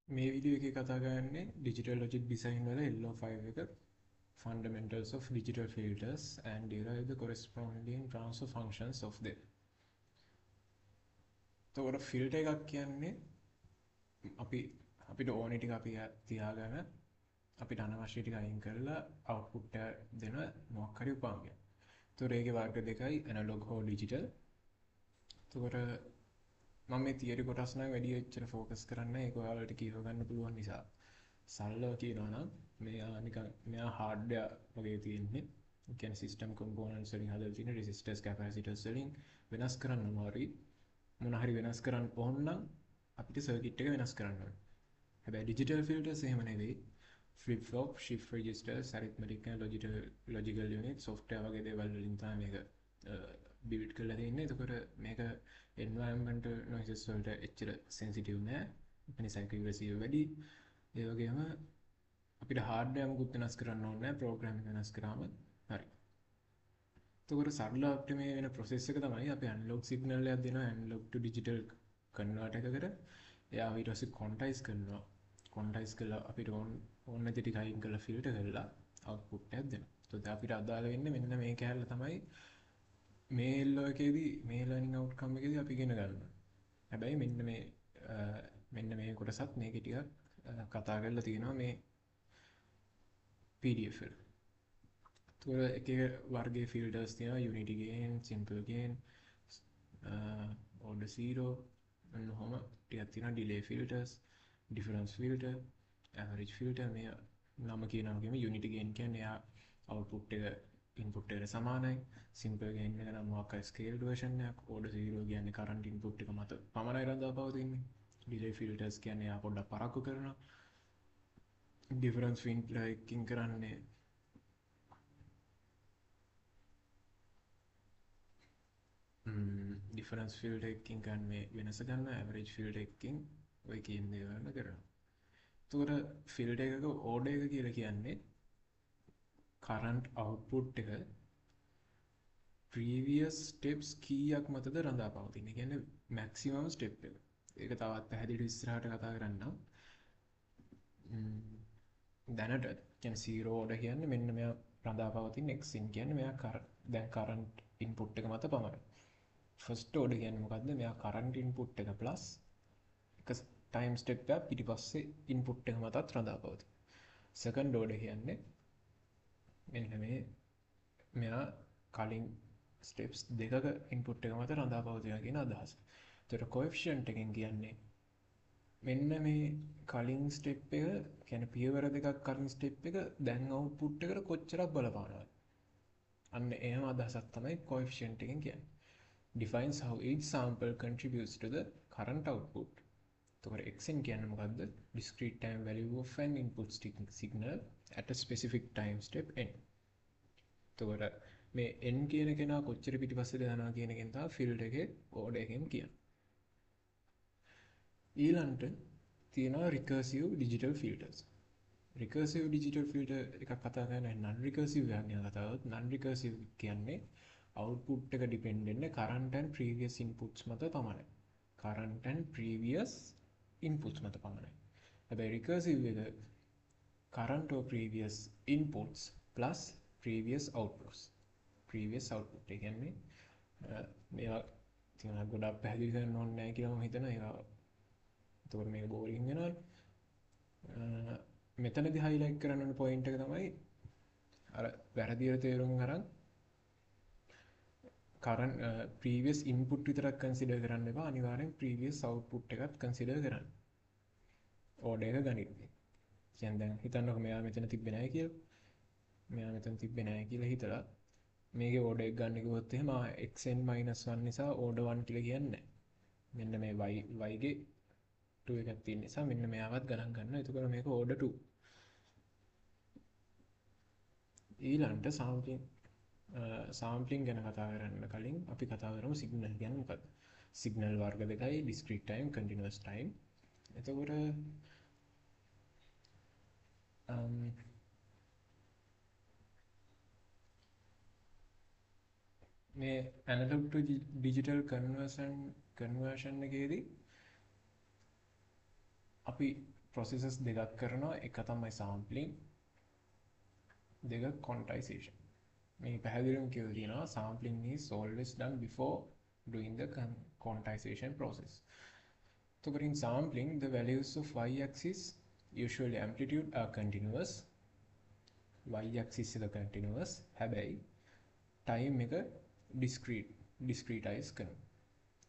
මේ වීඩියෝ එකේ කතා කරන්නේ digital logic design වල LO5 එක fundamentals of digital filters and derive the corresponding transfer functions of them. එතකොට filter එකක් කියන්නේ අපි අපිට ඕනේ ටික අපි තියාගෙන අපිට අනවශ්‍ය ටික අයින් කරලා output එක දෙන මොකක් හරි උපාංගයක්. එතකොට ඒකේ වර්ග දෙකයි analog හෝ digital. එතකොට මම මේ තියරි කොටස් නම් වැඩි එච්චර ફોකස් කරන්නේ නැහැ. ඒක ඔයාලට කියව ගන්න පුළුවන් නිසා. සරලව කියනවා නම් මෙයා නිකන් මෙයා හાર્ඩ්වෙයාර් වගේ තියෙන්නේ. ඒ කියන්නේ සිස්ටම් කම්පොනන්ට්ස් වලින් හදලා තියෙන රෙසිස්ටර්ස් කැපැසිටර්ස් වලින් වෙනස් කරන්න අමාරුයි. මොන හරි වෙනස් කරන්න ඕන නම් අපිට සර්කිට් එක වෙනස් කරන්න ඕනේ. හැබැයි ඩිජිටල් ෆිල්ටර්ස් එහෙම නෙවෙයි. flip flop, shift registers, arithmetic and logical unit software වගේ දේවල් වලින් තමයි මේක බිල්ඩ් කරලා තියෙන්නේ. එතකොට මේක environmental noises වලට එච්චර sensitive නෑ. ඒ නිසා accuracy වැඩි. ඒ වගේම අපිට hardware මුකුත් වෙනස් කරන්න ඕනේ නෑ. programming වෙනස් කරාම හරි. එතකොට සරල අපිට මේ වෙන process එක තමයි අපි analog signal එකක් දෙනවා analog to digital converter එකකට. එයා ඊට පස්සේ quantize කරනවා. quantize කරලා අපිට ඕන නැති ටික අයින් කරලා filter කරලා output එකක් දෙනවා. එතකොට අපිට අදාළ වෙන්නේ මෙන්න මේ කැලල තමයි මේ LO එකේදී මේ learning outcome එකේදී අපි ඉගෙන ගන්නවා. හැබැයි මෙන්න මේ කොටසත් මේකේ ටිකක් කතා කරලා තියෙනවා මේ PDF වල. එතකොට එක වර්ගයේ filters තියෙනවා unity gain, simple gain, order zero and ඔහොම ටිකක් තියෙනවා delay filters, difference filter, average filter. මේ නම කියනවා වගේම unity gain කියන්නේ එයා output එක input එකට සමානයි. simple gain එක නම් මොකක් හරි scaled version එකක්. order zero කියන්නේ current input එක මත පමණයි රඳා පවතින්නේ. delay filters කියන්නේ එයා පොඩ්ඩක් පරක්කු කරනවා. difference filter එකකින් කරන්නේ difference filter එකකින් ගන්න වෙනස ගන්න average filter එකකින් ඔය කියන දේවල් කරනවා. එතකොට filter එකක order එක කියලා කියන්නේ current output එක previous steps කීයක් මතද රඳා පවතින්නේ. කියන්නේ maximum step එක. ඒක තවත් පැහැදිලිව ඉස්සරහට කතා කරන්නම්. දැනට කියන්නේ zero order කියන්නේ මෙන්න මෙයා රඳා පවතින x in කියන්නේ මෙයා දැන් current input එක මත පමණයි. first order කියන්නේ මොකද්ද? මෙයා current input එක plus එක time step එකක් පිටිපස්සේ input එක මතත් රඳා පවතින. second order කියන්නේ මෙන්න මෙයා කලින් steps දෙකක input එක මත රඳා පවතිනවා කියන අදහස. ඒතර coefficient එකෙන් කියන්නේ මෙන්න මේ කලින් step එක කියන්නේ පියවර දෙකක් කලින් step එක දැන් output එකට කොච්චරක් බලපානවද? අන්න එහෙම අදහසක් තමයි coefficient එකෙන් කියන්නේ. Defines how each sample contributes to the current output. එතකොට xn කියන්නේ මොකද්ද? Discrete time value of an input signal at a specific time step n. එතකොට මේ n කියන කෙනා කොච්චර පිටිපස්සේද යනවා කියන එකෙන් තමයි field එකේ order එකෙන් කියන්නේ. ඊළඟට තියෙනවා recursive digital filters. recursive digital filter එකක් කතා කරන්නේ non recursive එකක් ගැන කතා කරද්දී non recursive කියන්නේ output එක depend වෙන්නේ current and previous inputs මත පමණයි. current and previous inputs මත පමණයි. හැබැයි recursive එක current or previous inputs plus previous outputs. previous output ඒ කියන්නේ මේවා තියෙන ගොඩක් පැහැදිලි කරන්න ඕනේ නැහැ කියලා මම හිතනවා. ඒවා එතකොට මේක බෝරින් වෙනවා. මෙතනදී highlight කරන්න ඕන point එක තමයි අර වැරදියට තේරුම් අරන් current previous input විතරක් consider කරන්න එපා. අනිවාර්යෙන් previous output එකත් consider කරන්න. order එක ගනිද්දී. කියන්නේ දැන් හිතන්නකො මෙයා මෙතන තිබ්බේ නැහැ කියලා. මෙයා මෙතන තිබ්බේ නැහැ කියලා හිතලා මේකේ order එක ගන්න කිව්වොත් එහෙම xn - 1 නිසා order 1 කියලා කියන්නේ නැහැ. මෙන්න මේ y ගේ 2 එකක් තියෙන නිසා මෙන්න මෙයාවත් ගණන් ගන්නවා. එතකොට මේක order 2. ඊළඟට sampling ගැන කතා කරන්න කලින් අපි කතා කරමු signal කියන්නේ මොකක්ද? signal වර්ග දෙකයි discrete time, continuous time. එතකොට මේ analog to digital conversion එකේදී අපි processes දෙකක් කරනවා. එක තමයි sampling, දෙක quantization. මේ පැහැදිලිවම කියලා තියෙනවා sampling is always done before doing the quantization process. So in sampling, the values of y-axis, usually amplitude, are continuous. Y-axis is continuous. හැබැයි time එක discretize කරනවා.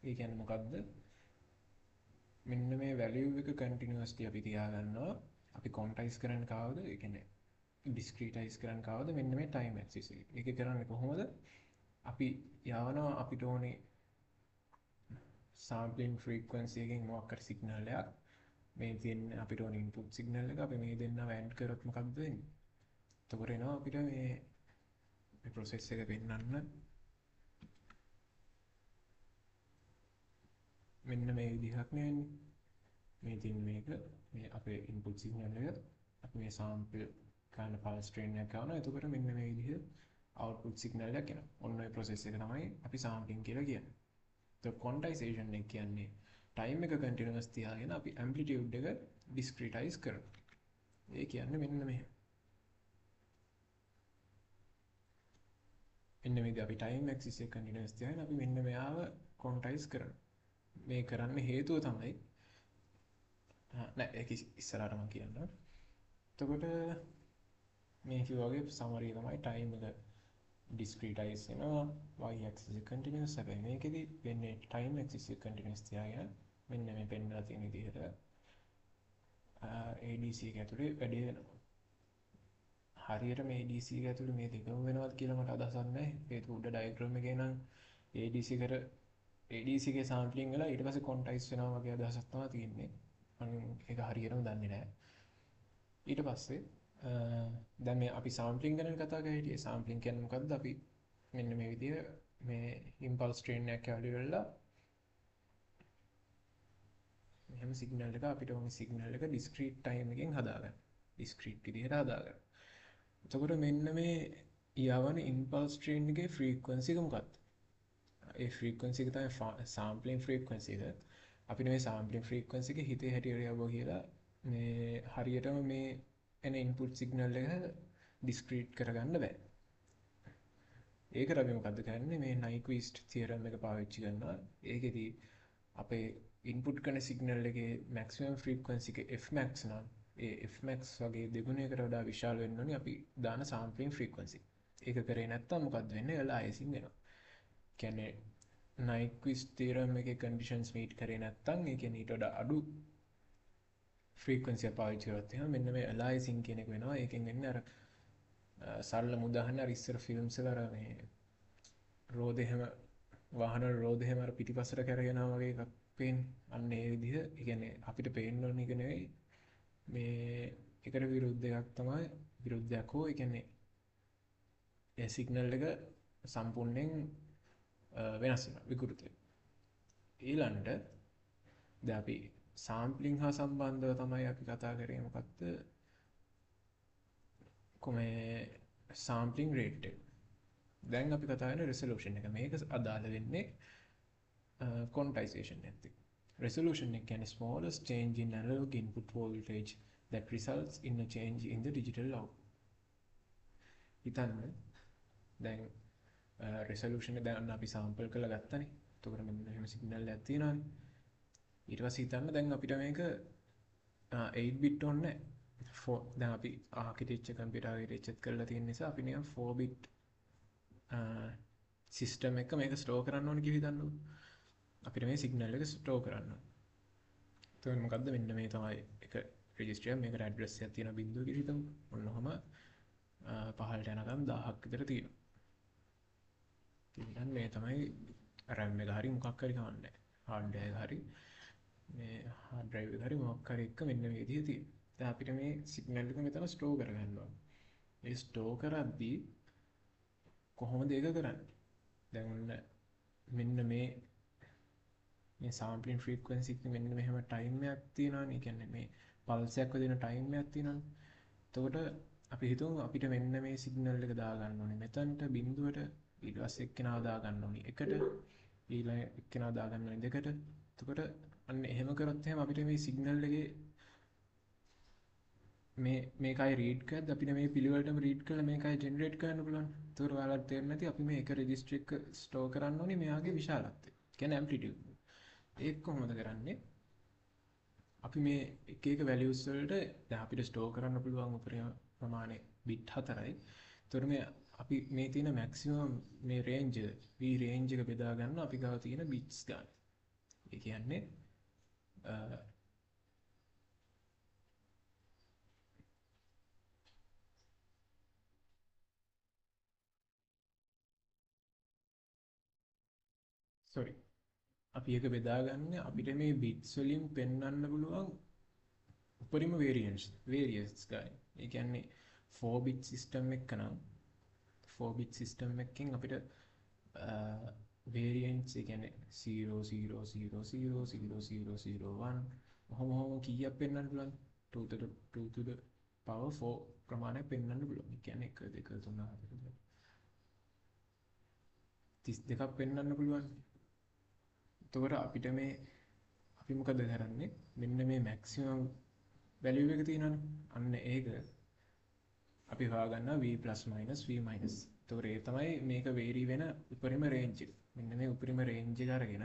ඒ කියන්නේ මොකද්ද? මෙන්න මේ value එක continuously අපි තියාගන්නවා. අපි quantize කරන්න කාවද? ඒ කියන්නේ discretize කරන්න කාවද? මෙන්න මේ time axis එක. ඒක කරන්නේ කොහොමද? අපි යවනවා අපිට ඕනේ sampling frequency එකෙන් මොකක් හරි signal එකක්. මේ තියෙන අපිට ඕනේ input signal එක. අපි මේ දෙන්නව AND කරොත් මොකක්ද වෙන්නේ? එතකොට එනවා අපිට මේ process එක පෙන්වන්න මෙන්න මේ විදිහක් නෙවෙන්නේ. මේ තියෙන මේක මේ අපේ input signal එක අපි මේ sample kind pulse train එකක් ගන්නවා. එතකොට මෙන්න මේ විදිහ output signal එකක් එනවා. ඔන්න ඔය process එක තමයි අපි sampling කියලා කියන්නේ. එතකොට quantization එක කියන්නේ time එක continuous තියාගෙන අපි amplitude එක discretize කරනවා. ඒ කියන්නේ මෙන්න මෙහෙම. මෙන්න මේක අපි time axis එක continuous තියාගෙන අපි මෙන්න මෙයාව quantize කරනවා. මේ කරන්න හේතුව තමයි නෑ ඒක ඉස්සරහට මම කියන්නම්. එතකොට මේ කිව්වාගේ summary තමයි time එක discretize වෙනවා y axis එක continuous. හැබැයි මේකෙදි වෙන්නේ time axis එක continuous තියාගෙන මෙන්න මේ පෙන්නලා තියෙන විදිහට ADC එක ඇතුලේ වැඩි වෙනවා. හරියට මේ ADC එක ඇතුලේ මේ දෙකම වෙනවද කියලා මට අදහසක් නැහැ. ඒක උඩ diagram එකේ නම් ADC එකේ sampling වෙලා ඊට පස්සේ quantize වෙනවා වගේ අදහසක් තමයි තියෙන්නේ. මම ඒක හරියටම දන්නේ නැහැ. ඊට පස්සේ දැන් මේ අපි sampling ගැන කතා කරලා හිටියේ. sampling කියන්නේ මොකද්ද? අපි මෙන්න මේ විදිය මේ impulse train එකක් ඇවිල්ලා මෙහෙම signal එක අපිට ඕනේ signal එක discrete time එකෙන් හදාගන්න. discrete විදියට හදාගන්න. එතකොට මෙන්න මේ යවන impulse train එකේ frequency එක මොකක්ද? ඒ frequency එක තමයි sampling frequency එක. අපිට මේ sampling frequency එක හිතේ හැටියට යවුවා කියලා මේ හරියටම මේ එන input signal එක discrete කරගන්න බෑ. ඒකට අපි මොකද්ද කරන්නේ? මේ Nyquist theorem එක පාවිච්චි කරනවා. ඒකෙදි අපේ input කරන signal එකේ maximum frequency එක fmax නම් ඒ fmax වගේ දෙගුණයකට වඩා විශාල වෙන්න ඕනේ අපි දාන sampling frequency. ඒක කරේ නැත්තම් මොකද්ද වෙන්නේ? aliasing වෙනවා. කියන්නේ Nyquist theorem එකේ conditions meet කරේ නැත්තම් ඒ කියන්නේ ඊට වඩා අඩු frequency එක පාවිච්චි කරොත් එහෙනම් මෙන්න මේ aliasing කියන එක වෙනවා. ඒකෙන් වෙන්නේ අර සරලම උදාහරණ අර ඉස්සර ෆිල්ම්ස් වල අර මේ රෝද එහෙම වාහන රෝද එහෙම අර පිටිපස්සට කරගෙනවා වගේ එකක් පේන්නේ. අන්න ඒ විදිහ. ඒ කියන්නේ අපිට පේන්න ඕන එක නෙවෙයි. මේ එකට විරුද්ධ එකක් තමයි විරුද්ධයක් හෝ ඒ කියන්නේ ඒ සිග්නල් එක සම්පූර්ණයෙන් වෙනස් වෙනවා විකෘති වෙනවා. ඊළඟට දැන් අපි sampling හා සම්බන්ධව තමයි අපි කතා කරේ මොකක්ද? කොහේ sampling rate එක. දැන් අපි කතා කරන resolution එක. මේක අදාළ වෙන්නේ quantization එක්ක. Resolution එක කියන්නේ smallest change in analog input voltage that results in a change in the digital output. හිතන්න දැන් resolution එක දැන් අපි sample කරලා ගත්තනේ. එතකොට මෙන්න මෙහෙම signal එකක් තියෙනවානේ. ඊට පස්සේ හිතන්න දැන් අපිට මේක 8 bit ඕනේ නැහැ. දැන් අපි architecture computer architecture කරලා තියෙන නිසා අපි නිකන් 4 bit system එක මේක store කරන්න ඕනේ කියලා හිතන්නකෝ. අපිට මේ signal එක store කරන්න ඕනේ. එතකොට මොකද්ද මෙන්න මේ තමයි එක register එක මේකට address එකක් තියෙන බිඳුව කියලා හිතමු. ඔන්න ඔහම පහළට යනකම් 1000ක් විතර තියෙනවා. ඉතින් මේ තමයි RAM එක හරි මොකක් හරි කවන්නේ. hard drive එක හරි මේ hard drive එක හරි මොකක් හරි එක මෙන්න මේ විදිහේ තියෙනවා. දැන් අපිට මේ signal එක මෙතන store කරගන්න ඕනේ. ඒ store කරද්දී කොහොමද ඒක කරන්නේ? දැන් මෙන්න මේ sampling frequency එක මෙන්න මෙහෙම time එකක් තියෙනවානේ. කියන්නේ මේ pulse එකක් වදින time එකක් තියෙනවානේ. එතකොට අපි හිතමු අපිට මෙන්න මේ signal එක දාගන්න ඕනේ මෙතනට බිඳුවට, ඊට පස්සේ එක්කෙනා දාගන්න ඕනේ එකට, ඊළඟ එක්කෙනා දාගන්න ඕනේ දෙකට. එතකොට අන්න එහෙම කරොත් එහෙම අපිට මේ signal එකේ මේකයි රීඩ් කරද්දී අපිට මේ පිළිවෙලටම රීඩ් කරලා මේකයි ජෙනරේට් කරන්න පුළුවන්. ඒතකොට ඔයාලට තේරෙන්නේ නැති අපි මේ එක රෙජිස්ටර් එක ස්ටෝර් කරන්න ඕනේ මෙයාගේ විශාලත්වය. කියන්නේ ඇම්ප්ලිටියුඩ්. ඒක කොහොමද කරන්නේ? අපි මේ එක එක වැලියුස් වලට දැන් අපිට ස්ටෝර් කරන්න පුළුවන් උපරිම ප්‍රමාණය බිට් 4යි. ඒතකොට මේ අපි මේ තියෙන මැක්සිමම් මේ රේන්ජ් v රේන්ජ් එක බෙදා ගන්න අපි ගාව තියෙන බිට්ස් ගන්න. ඒ කියන්නේ sorry අපි එක බෙදාගන්න අපිට මේ බිට්ස් වලින් පෙන්වන්න පුළුවන් උපරිම වේරියන්ස් ගන්න. ඒ කියන්නේ 4 bit system එක නම් 4 bit system එකකින් අපිට variants ඒ කියන්නේ 0 0 0 0 0 0 0 1 ඔහොම කීයක් පෙන්වන්න පුළුවන් 2 to the power 4 ප්‍රමාණයක් පෙන්වන්න පුළුවන්. ඒ කියන්නේ 1 2 3 4 32ක් පෙන්වන්න පුළුවන්. එතකොට අපිට මේ අපි මොකද කරන්නේ මෙන්න මේ මැක්සිමම් වැලියු එක තියෙනවනේ අන්න ඒක අපි හොයාගන්නවා v plus minus v minus. එතකොට ඒ තමයි මේක වේරි වෙන උපරිම රේන්ජ් එක. මෙන්න මේ උපරිම රේන්ජ් එක අරගෙන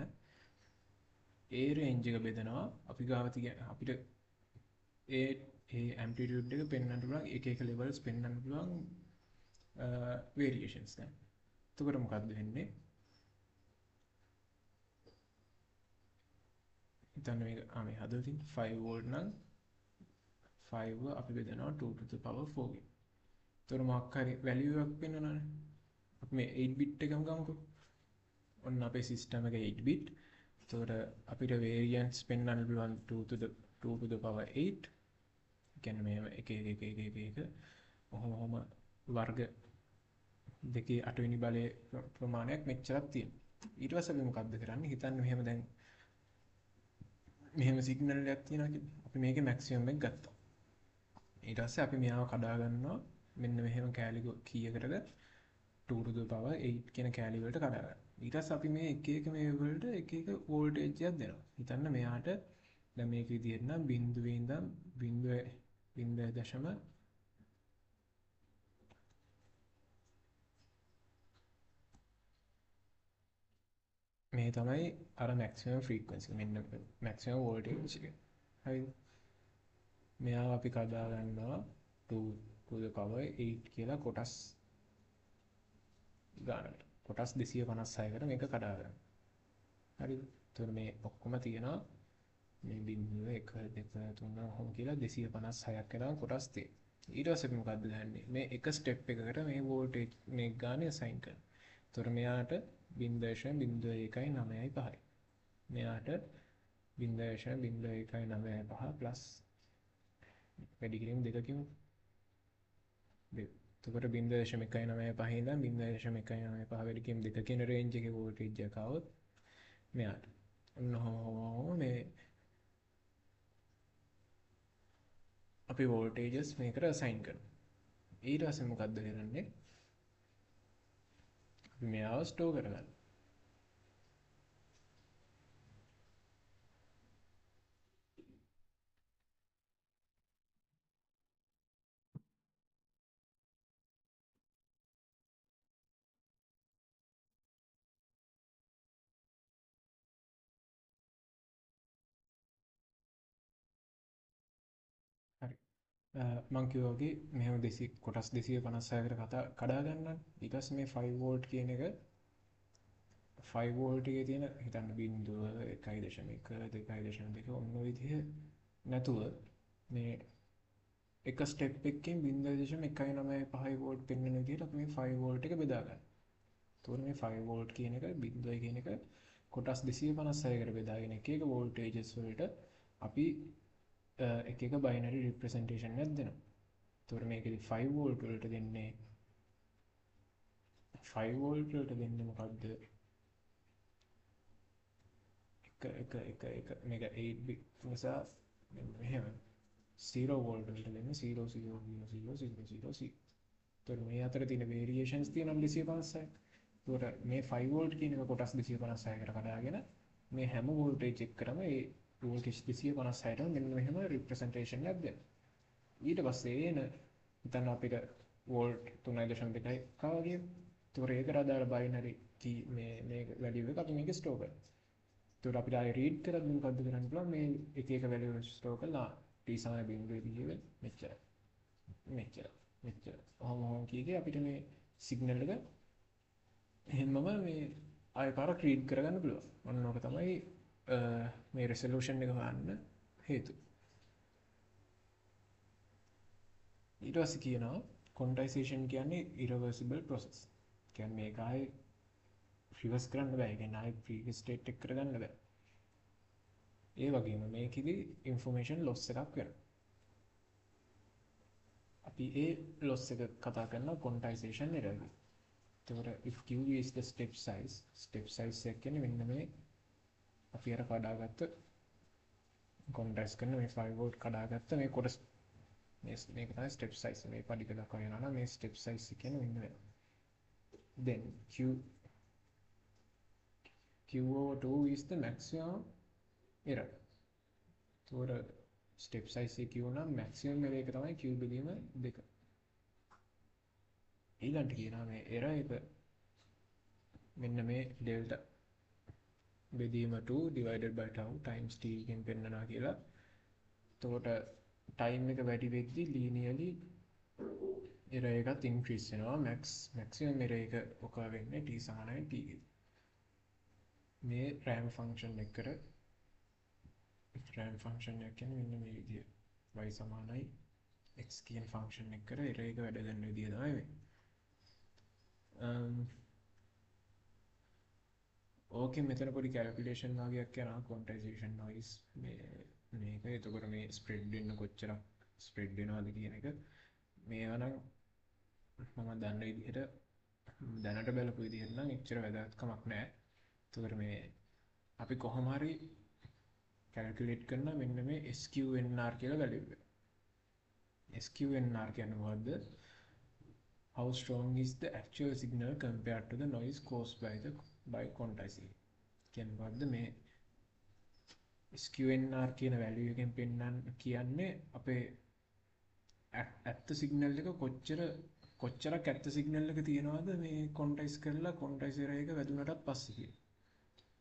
ඒ රේන්ජ් එක බෙදනවා අපි ගාව තියෙන අපිට ඒ ඇම්ප්ලිටියුඩ් එක පෙන්වන්න පුළුවන් එක එක ලෙවල්ස් පෙන්වන්න පුළුවන් වේරියේෂන්ස් ගන්න. එතකොට මොකද්ද වෙන්නේ? හිතන්න මේක මේ හදලා තියෙන 5 වෝල්ට් නම් 5 අපි බෙදනවා 2 to the power 4 ගෙන්. එතකොට මොකක් හරි වැලියු එකක් පෙන්වනවානේ. අපි මේ 8 bit එකම ගමුකෝ. ඔන්න අපේ සිස්ටම් එක 8 bit. එතකොට අපිට variance පෙන්වන්න පුළුවන් 2 to the power 8. කියන්නේ මේ එක ඔහොම වර්ග දෙකේ 8 වෙනි බලයේ ප්‍රමාණයක් මෙච්චරක් තියෙනවා. ඊට පස්සේ අපි මොකද්ද කරන්නේ? හිතන්න මෙහෙම දැන් මෙහෙම සිග්නල් එකක් තියෙනවා කියලා. අපි මේකේ මැක්සිමම් එක ගත්තා. ඊට පස්සේ අපි මෙයාව කඩා ගන්නවා මෙන්න මෙහෙම කෑලි කීයකටද 2 to the power 8 කියන කෑලි වලට කඩා ගන්නවා. ඊට පස්සේ අපි මේ එක එක මේ වලට එක එක වෝල්ටේජ් එකක් දෙනවා. හිතන්න මෙයාට දැන් මේක විදිහට නම් බිඳුවේ ඉඳන් 0.0 මේ තමයි අර මැක්සිමම් ෆ්‍රීකවන්සි මෙන්න මැක්සිමම් වෝල්ටේජ් එක. හරිද? මෙයාව අපි කඩා ගන්නවා 2 to the power 8 කියලා කොටස් ගන්නට. කොටස් 256කට මේක කඩා ගන්න. හරිද? එතකොට මේ ඔක්කොම තියෙනවා මේ බිඳුව 1 2 3 ඔහොම කියලා 256ක් වෙනවා කොටස් තියෙනවා. ඊට පස්සේ අපි මොකද්ද ගන්නෙ? මේ එක ස්ටෙප් එකකට මේ වෝල්ටේජ් මේ ගානේ අසයින් කරනවා. එතකොට මෙයාට 0.0195යි. මෙයාට 0.0195 ප්ලස් වැඩි කිරීම දෙකකින් එතකොට 0.195 ඉඳන් 0.195 වැඩි කිරීම දෙක කියන රේන්ජ් එකේ වෝල්ටේජ් එක આવොත් මෙයාට ඔන්න මේ අපි වෝල්ටේජස් මේකට අසයින් කරනවා. ඊට පස්සේ මොකද්ද කරන්නේ? අපි මෙයාව ස්ටෝර් කරගන්නවා. හරි. මං කිව්වා වගේ මෙහෙම කොටස් 256කට කඩා ගන්න. ඊට පස්සේ මේ 5 වෝල්ට් කියන එක 5 වෝල්ට් එකේ තියෙන හිතන්න බිඳුව 1.1 2.2 ඔන්න ඔය විදිහ නැතුව මේ එක ස්ටෙප් එකකින් 0.195 වෝල්ට් පෙන්වන විදිහට අපි මේ 5 වෝල්ට් එක බෙදා ගන්න. එතකොට මේ 5 වෝල්ට් කියන එක 0 කියන එක කොටස් 256කට බෙදාගෙන එක එක වෝල්ටේජස් වලට අපි එක එක බයිනරි රිප්‍රසන්ටේෂන් එකක් දෙනවා. එතකොට මේකෙදි 5 වෝල්ට් වලට දෙන්නේ 5 වෝල්ට් වලට දෙන්නේ මොකද්ද? එක මේක 8 bit නිසා මෙහෙම 0 වෝල්ට් වලට දෙන්නේ 0 0 0 0 0 0 0. එතකොට මේ අතර තියෙන වේරියේෂන්ස් තියෙනවා 256ක්. එතකොට මේ 5 වෝල්ට් කියන එක කොටස් 256කට කඩාගෙන මේ හැම වෝල්ටේජ් එකකටම ඒ වෝල්ටේජ් 256ටම මෙන්න මෙහෙම රිප්‍රසන්ටේෂන් එකක් දෙනවා. ඊට පස්සේ එන හිතන්න අපිට වෝල්ට් 3.2යි කාවගේ තොර ඒකට අදාළ බයිනරි කී මේ වැලියු එක අපි මේක ස්ටෝර් කරනවා. එතකොට අපිට ආයෙ රීඩ් කරද්දි මොකද්ද කරන්න පුළුවන් මේ එක එක වැලියු ස්ටෝර් කරලා t සමාන බිඳුවේ දිගේ මෙච්චර ඔහොම කීකේ අපිට මේ සිග්නල් එක එහෙමම මේ ආයෙ පාරක් රීඩ් කරගන්න පුළුවන්. ඔන්න ඕක තමයි මේ රෙසලූෂන් එක හොයන්න හේතුව. ඊට පස්සේ කියනවා quantization කියන්නේ irreversible process. කියන්නේ මේක ආයෙ රිවර්ස් කරන්න බෑ. ඒ කියන්නේ ආයෙ previous state එක කරගන්න බෑ. ඒ වගේම මේකෙදි information loss එකක් වෙනවා. අපි ඒ loss එක කතා කරනවා quantization error එක. එතකොට if q is the step size එක කියන්නේ මෙන්න මේ අපි අර කඩාගත්ත quantize කරන මේ 5 volt කඩාගත්ත මේ කොටස මේක තමයි step size. මේ පඩික දක්වා යනවා නම් මේ step size එක කියන්නේ මෙන්න මේ. then q/2 is the maximum error. එතකොට step size එක කියව නම් maximum error එක තමයි q බෙදීම 2. ඊළඟට කියනවා මේ error එක මෙන්න මේ delta බෙදීම 2 divided by tau times t එකෙන් පෙන්නනවා කියලා. එතකොට time එක වැඩි වෙද්දි linearly error එකත් increase වෙනවා. maximum error එක ඔක වෙන්නේ t සමානයි t ගේ. මේ RAM function එකට RAM function එක කියන්නේ මෙන්න මේ විදිය. y සමානයි x කියන function එකට error එක වැඩ ගන්න විදිය තමයි මේ. ඕකේ මෙතන පොඩි කැල්කියුලේෂන් වගේක් කරනවා quantization noise මේක එතකොට මේ ස්ප්‍රෙඩ් වෙන්න කොච්චරක් ස්ප්‍රෙඩ් වෙනවද කියන එක මේවා නම් මම දන්න විදිහට දැනට බලපු විදිහට නම් එච්චර වැදගත්කමක් නැහැ. එතකොට මේ අපි කොහොම හරි කැල්කියුලේට් කරන මෙන්න මේ SQNR කියලා වැලියු එක. SQNR කියන්නේ මොකද්ද? How strong is the actual signal compared to the noise caused by quantizing? කියන්නේ මොකද්ද මේ SQNR කියන වැලියු එකෙන් පෙන්නන්න කියන්නේ අපේ ඇත්ත සිග්නල් එක කොච්චරක් ඇත්ත සිග්නල් එක තියෙනවද මේ quantize කරලා quantizer එක වැදුනටත් පස්සේ කියලා.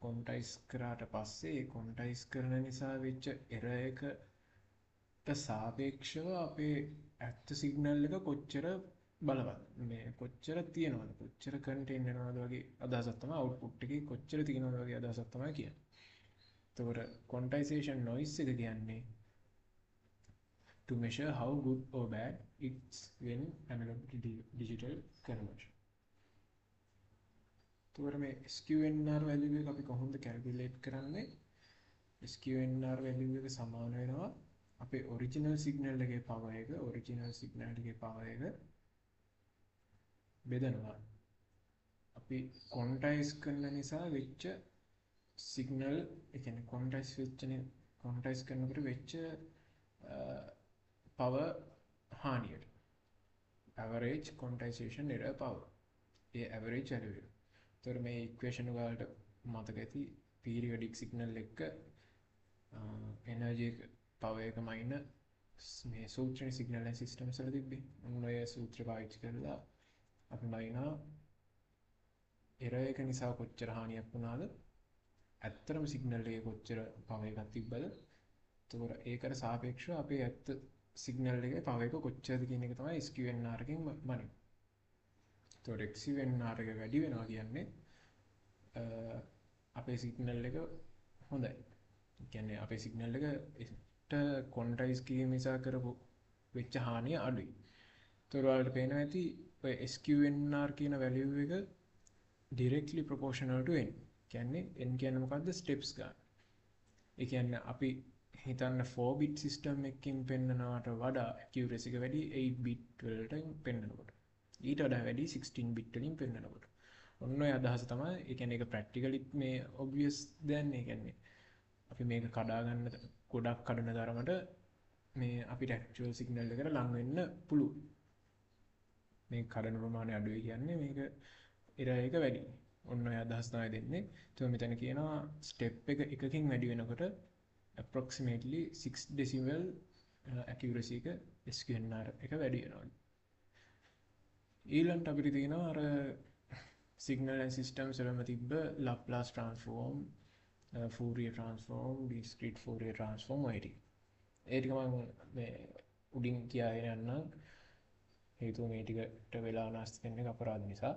quantize කරාට පස්සේ ඒ quantize කරන නිසා වෙච්ච error එකට සාපේක්ෂව අපේ ඇත්ත සිග්නල් එක කොච්චර බලවත් මේ කොච්චර තියෙනවද කොච්චර කන්ටේන් වෙනවද වගේ අදහසක් තමයි අවුට්පුට් එකේ කොච්චර තියෙනවද වගේ අදහසක් තමයි කියන්නේ. එතකොට quantization noise එක කියන්නේ to measure how good or bad it's when analog to digital conversion. එතකොට මේ SQNR value එක අපි කොහොමද calculate කරන්නේ? SQNR value එක සමාන වෙනවා අපේ original signal එකේ power එක බෙදනවා අපි quantize කරන නිසා වෙච්ච සිග්නල් ඒ කියන්නේ quantize කරනකොට වෙච්ච power හානියට average quantization error power ඒ average value එක. ඒතර මේ equation වලට මතක ඇති periodic signal එක energy power එක minus මේ සූත්‍රයේ signal and systems වල තිබ්බේ. මොන ඔය සූත්‍ර පාවිච්චි කරලා අපි මයිනා error එක නිසා කොච්චර හානියක් වුණාද ඇත්තටම සිග්නල් එකේ කොච්චර පවර් එකක් තිබ්බද එතකොට ඒකට සාපේක්ෂව අපේ ඇත්ත සිග්නල් එකේ පවර් එක කොච්චරද කියන එක තමයි SQNR එකෙන් බලන්නේ. එතකොට XQNR එක වැඩි වෙනවා කියන්නේ අපේ සිග්නල් එක හොඳයි. ඒ කියන්නේ අපේ සිග්නල් එකට quantize කිරීම නිසා කරපු වෙච්ච හානිය අඩුයි. එතකොට ඔයාලට පේනවා ඇති ඔය SQNR කියන value එක directly proportional to n. කියන්නේ n කියන්නේ මොකද්ද? steps ගන්න. ඒ කියන්නේ අපි හිතන්න 4 bit system එකකින් පෙන්නනවට වඩා accuracy එක වැඩි 8 bit වලට පෙන්නනකොට. ඊට වඩා වැඩි 16 bit වලින් පෙන්නනකොට. ඔන්න ඔය අදහස තමයි. ඒ කියන්නේ ඒක practically මේ obvious දැන් ඒ කියන්නේ අපි මේක කඩා ගන්න ගොඩක් කඩන තරමට මේ අපිට actual signal එකට ලං වෙන්න පුළුවන්. මේ කඩන ප්‍රමාණය අඩුයි කියන්නේ මේක error එක වැඩි. ඔන්න ඔය අදහස් තමයි දෙන්නේ. එතකොට මෙතන කියනවා step එක එකකින් වැඩි වෙනකොට approximately 6 decimal accuracy එක SQNR එක වැඩි වෙනවා. ඊළඟට අපිට තියෙනවා අර signal and systems වලම තිබ්බ Laplace transform, Fourier transform, discrete Fourier transform ඔය ටික. ඒ ටික මම මේ උඩින් කියාගෙන යන්නම්. හේතුව මේ ටිකට වෙලා නාස්ති වෙන එක අපරාධ නිසා.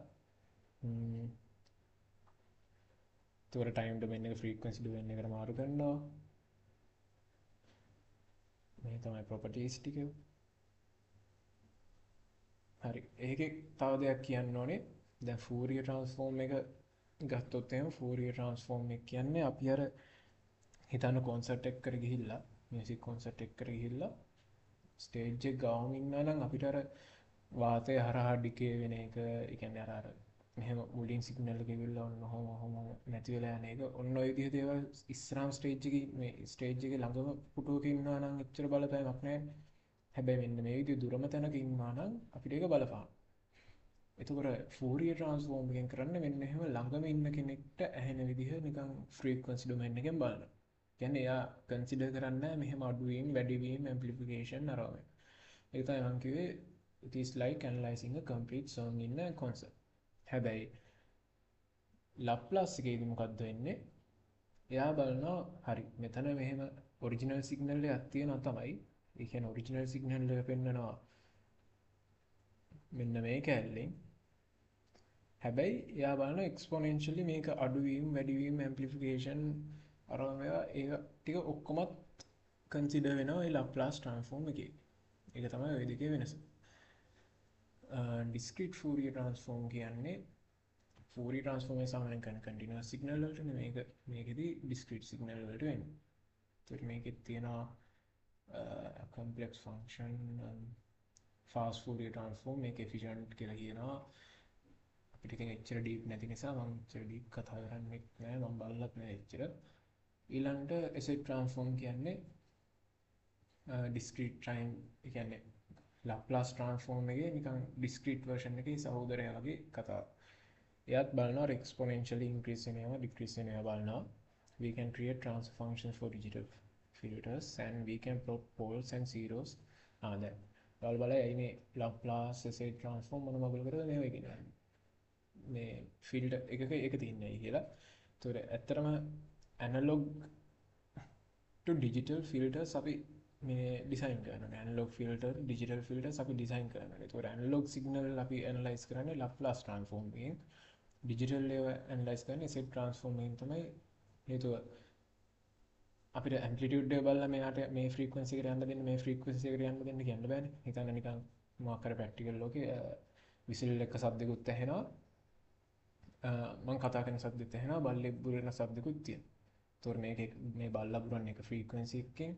ඒතකොට time domain එක frequency domain එකට මාරු කරනවා. මේ තමයි properties ටික. හරි. ඒකේ තව දෙයක් කියන්න ඕනේ. දැන් Fourier transform එක ගත්තොත් එහෙනම් Fourier transform එක කියන්නේ අපි අර හිතන්න concert එකකට ගිහිල්ලා music concert එකකට ගිහිල්ලා stage එක ගාවම ඉන්නා නම් අපිට අර වාතය හරහා ඩිකේ වෙන එක, ඒ කියන්නේ අර මෙහෙම මුලින් සිග්නල් එක ගිහිල්ලා ඔන්න නැති වෙලා යන එක, ඔන්න ඔය විදිහ දේවල් ඉස්සරහම ස්ටේජ් එකේ මේ ස්ටේජ් එකේ ළඟම පුටුවක ඉන්නවා නම් එච්චර බලපෑමක් නැහැ. හැබැයි මෙන්න මේ විදිහ දුරම තැනක ඉන්නවා නම් අපිට ඒක බලපාන. එතකොට Fourier transform එකෙන් කරන්නේ මෙන්න එහෙම ළඟම ඉන්න කෙනෙක්ට ඇහෙන විදිහ නිකන් frequency domain එකෙන් බලනවා. කියන්නේ එයා consider කරන්නේ මෙහෙම අඩුවීම් වැඩිවීම් amplification අරම. ඒක තමයි මම කිව්වේ it is like analyzing a complete song in a concert. හැබැයි Laplace එකේදී මොකද්ද වෙන්නේ? එයා බලනවා හරි මෙතන මෙහෙම original signal එකක් තියෙනවා තමයි. ඒ කියන්නේ original signal එක පෙන්නනවා මෙන්න මේ කැලෙන්. හැබැයි එයා බලන exponentially මේක අඩුවීම් වැඩිවීම් amplification අරම ඒක ටික ඔක්කොමත් consider වෙනවා ඒ Laplace transform එකේ. ඒක තමයි ওই දෙකේ වෙනස. Discrete Fourier transform කියන්නේ Fourier transform එක සාමාන්‍යයෙන් කරන continuous signal වලට නෙමෙයි මේකෙදි discrete signal වලට වෙන්නේ. ඒත් මේකෙත් තියෙනවා complex function fast Fourier transform මේක efficient කියලා කියනවා. අපිට ඉතින් එච්චර deep නැති නිසා මම එච්චර deep කතා කරන්නේ නැහැ. මම බලලත් නැහැ එච්චර. ඊළඟට asset transform කියන්නේ discrete time, ඒ කියන්නේ Laplace transform එකේ නිකන් discrete version එකේ සහෝදරයා වගේ කතාව. එයාත් බලනවා exponentially increase වෙනවා decrease වෙනවා බලනවා. We can create transfer functions for digital filters and we can plot poles and zeros. දැන් බලයි මේ Laplace asset transform මොන මගුල කරද මේ වගේ කියන්නේ. මේ ෆිල්ටර් එකක ඒක තියෙනයි කියලා. ඒතකොට ඇත්තටම analog to digital filters අපි මේ ඩිසයින් කරනවා. analog filter digital filters අපි ඩිසයින් කරනවා. ඒතකොට analog signal අපි analyze කරන්නේ Laplace transform එකෙන්. digital ඒවා analyze කරන්නේ asset transform එකෙන් තමයි. හේතුව අපිට amplitude එක බලලා මෙයාට මේ frequency එකට යන්න දෙන්න මේ frequency එකට යන්න දෙන්න කියන්න බෑනේ. හිතන්න නිකන් මොකක් කර practical ලෝකේ විසිල් එක සද්දෙකුත් ඇහෙනවා. මම කතා කරන සද්දෙත් ඇහෙනවා. බල්ලෙක් බුරන සද්දෙකුත් තියෙනවා. ඒතකොට මේ බල්ලා බුරන්නේ එක frequency එකකින්,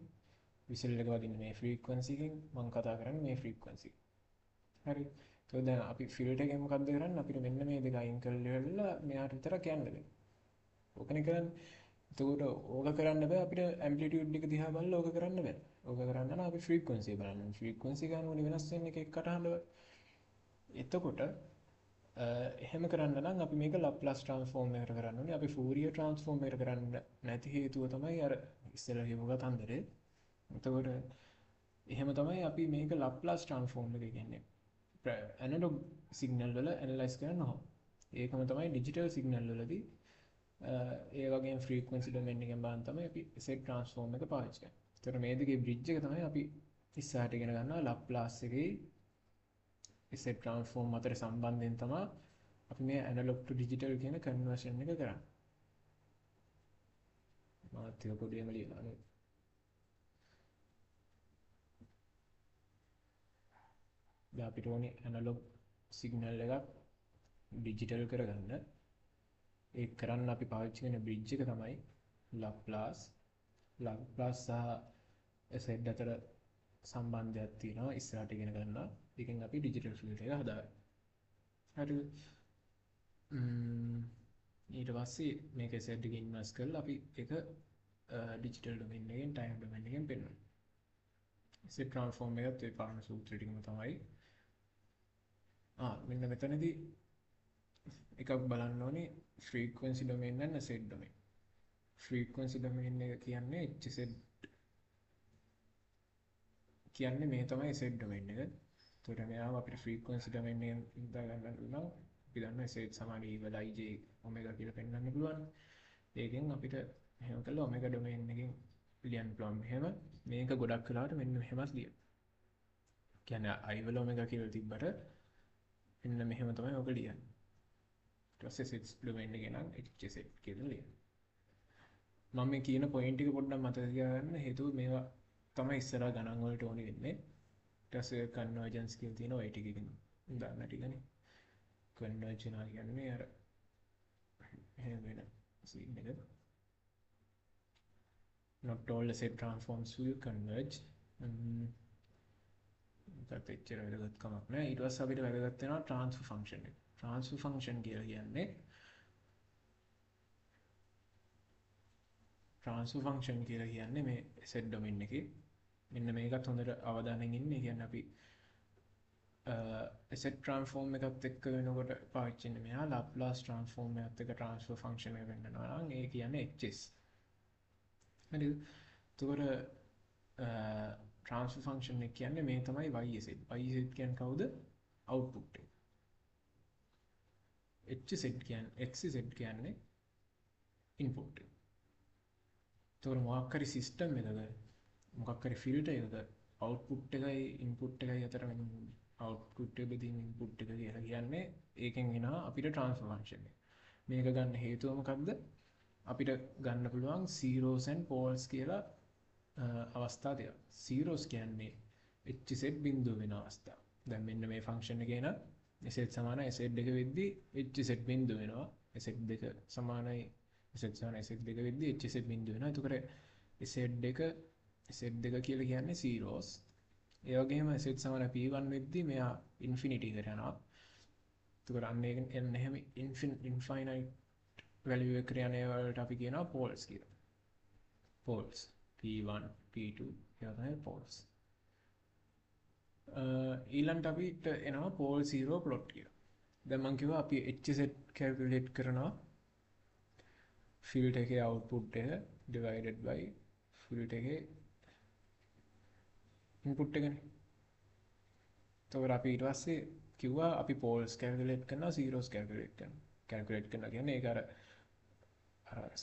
විසිල් එක වදින්නේ මේ frequency එකකින්, මම කතා කරන්නේ මේ frequency. හරි. ඒතකොට දැන් අපි filter එකෙන් මොකද්ද කරන්නේ? අපිට මෙන්න මේ දෙක අයින් කරලා මෙයාට විතරක් යන්න දෙන්න. ඕකනේ කරන්නේ. එතකොට ඕක කරන්න බෑ අපිට amplitude එක දිහා බලලා ඕක කරන්න බෑ. ඕක කරන්න නම් අපි frequency එක බලන්න ඕනේ. frequency ගන්නෝනේ වෙනස් වෙන්නේ එක කටහඬ. එතකොට එහෙම කරන්න නම් අපි මේක Laplace transform එකට කරන්න ඕනේ. අපි Fourier transform එකට කරන්න නැති හේතුව තමයි අර ඉස්සෙල්ලා කියපු කතන්දරේ. එතකොට එහෙම තමයි අපි මේක Laplace transform එක කියන්නේ. analog signal වල analyze කරනවා. ඒකම තමයි digital signal වලදී ඒ වගේම frequency domain එකෙන් බලන් තමයි අපි asset transform එක පාවිච්චි කරන්නේ. ඒතර මේ දෙකේ bridge එක තමයි අපි ඉස්සරහට ඉගෙන ගන්නවා. Laplace එකේ asset transform අතර සම්බන්ධයෙන් තමයි අපි මේ analog to digital කියන conversion එක කරන්නේ. මාත් ඒක පොඩියම ලියලා නේද? දැන් අපිට ඕනේ analog signal එකක් digital කරගන්න. ඒක කරන්න අපි පාවිච්චි කරන bridge එක තමයි Laplace. Laplace සහ asset අතර සම්බන්ධයක් තියෙනවා ඉස්සරහට ඉගෙන ගන්නවා. ඒකෙන් අපි digital filter එක හදාගන්නවා. හරිද? ඊට පස්සේ මේක asset එකකින් ඉන්වර්ස් කරලා අපි ඒක digital domain එකෙන් time domain එකෙන් පෙන්නනවා. asset transform එකත් ඒ පාන සූත්‍රය ටිකම තමයි. මෙන්න මෙතනදී එකක් බලන්න ඕනේ frequency domain and asset domain. frequency domain එක කියන්නේ HZ කියන්නේ මේ තමයි Z domain එක. එතකොට මෙයාව අපිට frequency domain එකෙන් ඉඳා ගන්න පුළුවන්. අපි දන්නවා Z සමාන equal ij omega කියලා පෙන්වන්න පුළුවන්. ඒකෙන් අපිට එහෙම කළා omega domain එකෙන් ලියන්න පුළුවන්. මෙහෙම මේක ගොඩක් වෙලාවට මෙන්න මෙහෙමත් ලියන. කියන්නේ I වල omega කියලා තිබ්බට මෙන්න මෙහෙම තමයි ඔක ලියන්නේ. ඊට පස්සේ Z domain එකේ නම් hz කියලා ලියන්න. මම මේ කියන පොයින්ට් එක පොඩ්ඩක් මතක තියාගන්න. හේතුව මේවා තමයි ඉස්සරහ ගණන් වලට ඕනේ වෙන්නේ. ඊට පස්සේ කන්වර්ජන්ස් කියලා තියෙනවා ඒ ටිකකින් දාන්න ටිකනේ. කන්වර්ජ් වෙනවා කියන්නේ අර එහෙම වෙන සීන් එක. Not all the set transforms will converge. ඒකත් එච්චර වැදගත් කමක් නෑ. ඊට පස්සේ අපිට වැදගත් වෙනවා transfer function එක. transfer function කියලා කියන්නේ transfer function කියලා කියන්නේ මේ set domain එකේ මෙන්න මේකත් හොඳට අවධානයෙන් ඉන්න. ඒ කියන්නේ අපි set transform එකත් එක්ක වෙනකොට පාවිච්චි වෙන්නේ මෙහා Laplace transform එකත් එක්ක transfer function එක වෙන්නනවා නම් ඒ කියන්නේ hs. හරිද? එතකොට transfer function එක කියන්නේ මේ තමයි yz. yz කියන්නේ කවුද? output එක. hz කියන්නේ xz කියන්නේ input එක. එතකොට මොකක් හරි system එකක මොකක් හරි filter එකක output එකයි input එකයි අතර output එක බෙදීම input එක කියලා කියන්නේ ඒකෙන් එනවා අපිට transfer function එක. මේක ගන්න හේතුව මොකක්ද? අපිට ගන්න පුළුවන් zeros and poles කියලා අවස්ථා දෙකක්. zeros කියන්නේ hz බිඳුව වෙන අවස්ථාව. දැන් මෙන්න මේ function එකේ නම් z සමාන z දෙක වෙද්දී hz බිඳුව වෙනවා. z දෙක සමානයි z සමාන z දෙක වෙද්දී hz බිඳුව වෙනවා. එතකොට z දෙක කියලා කියන්නේ zeros. ඒ වගේම z සමාන p1 වෙද්දී මෙයා infinity එකට යනවා. එතකොට අන්න ඒක එන්න එහෙම infinite value එක යන ඒවාට අපි කියනවා poles කියලා. poles p1 p2 ඒවා තමයි poles. ඊළඟට අපිට එනවා pole zero plot කියලා. දැන් මම කිව්වා අපි hz calculate කරනවා field එකේ output එක divided by field එකේ input එකනේ. එතකොට අපි ඊට පස්සේ කිව්වා අපි poles calculate කරනවා zeros calculate කරනවා. calculate කරනවා කියන්නේ ඒක අර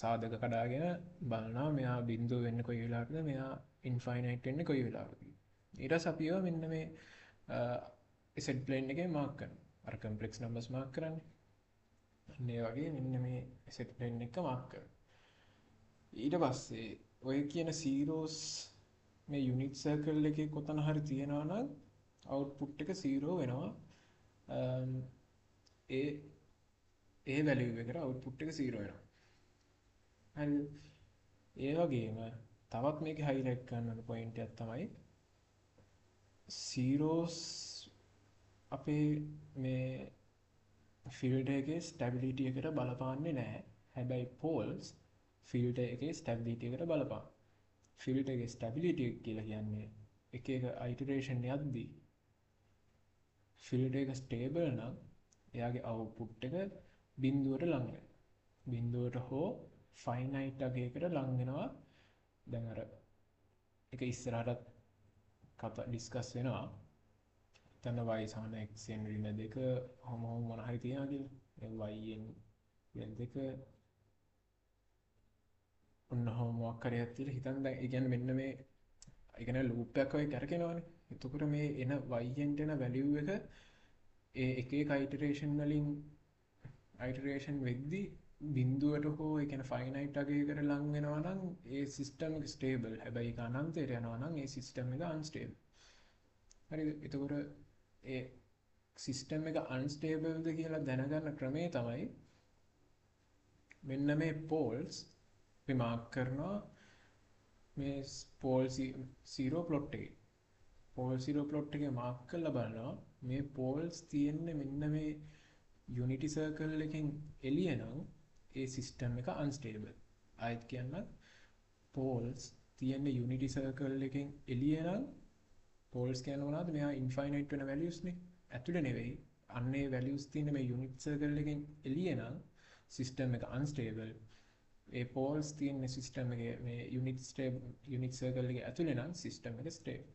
සාධක කඩාගෙන බලනවා මෙයා බිඳුව වෙන්නේ කොයි වෙලාවකද මෙයා ඉන්ෆයිනයිට් වෙන්නේ කොයි වෙලාවකද. ඊට පස්සේ අපි ඒවා මෙන්න මේ z plane එකේ මාක් කරනවා. අර complex numbers මාක් කරන්නේ. අන්න ඒ වගේ මෙන්න මේ z plane එක මාක් කරනවා. ඊට පස්සේ ඔය කියන zeros මේ unit circle එකේ කොතන හරි තියෙනවා නම් output එක 0 වෙනවා. ඒ value එකට output එක 0 වෙනවා. හරි. ඒ වගේම තවත් මේකේ highlight කරන්න ඕන point එකක් තමයි zeros අපේ මේ field එකේ stability එකට බලපාන්නේ නැහැ. හැබැයි poles field එකේ stability එකට බලපාන. field එකේ stability කියලා කියන්නේ එක එක iteration යද්දී field එක stable නම් එයාගේ output එක බිඳුවට ලං වෙනවා. බිඳුවට හෝ finite අගයකට ලං වෙනවා. දැන් අර එක ඉස්සරහට කතා ඩිස්කස් වෙනවා. එතන y සමාන x n ඍණ 2 මොන හරි තියනවා කියලා. y n ඍණ 2 ඔන්න මොකක් හරි හත් කියලා හිතන්න. දැන් ඒ කියන්නේ මෙන්න මේ ඒ කියන්නේ ලූප් එකක් වගේ කරකිනවනේ. එතකොට මේ එන y n එන value එක ඒ එක එක iteration වලින් iteration වෙද්දී බිඳුවට හෝ ඒ කියන්නේ finite අගයකට ලං වෙනවා නම් ඒ system එක stable. හැබැයි ඒක අනන්තයට යනවා නම් ඒ system එක unstable. හරිද? එතකොට ඒ system එක unstable ද කියලා දැනගන්න ක්‍රමය තමයි මෙන්න මේ poles අපි mark කරනවා මේ pole zero plot එකේ. pole zero plot එකේ mark කරලා බලනවා මේ poles තියෙන්නේ මෙන්න මේ unity circle එකෙන් එළිය නම් ඒ system එක unstable. ආයෙත් කියන්න poles තියෙන්නේ unity circle එකෙන් එළිය නම් poles කියන්නේ මොනවද? මෙයා infinite වෙන values නේ. ඇතුළේ නෙවෙයි. අන්න ඒ values තියෙන මේ unit circle එකෙන් එළිය නම් system එක unstable. ඒ poles තියෙන system එකේ මේ unit circle එකේ ඇතුළේ නම් system එක stable.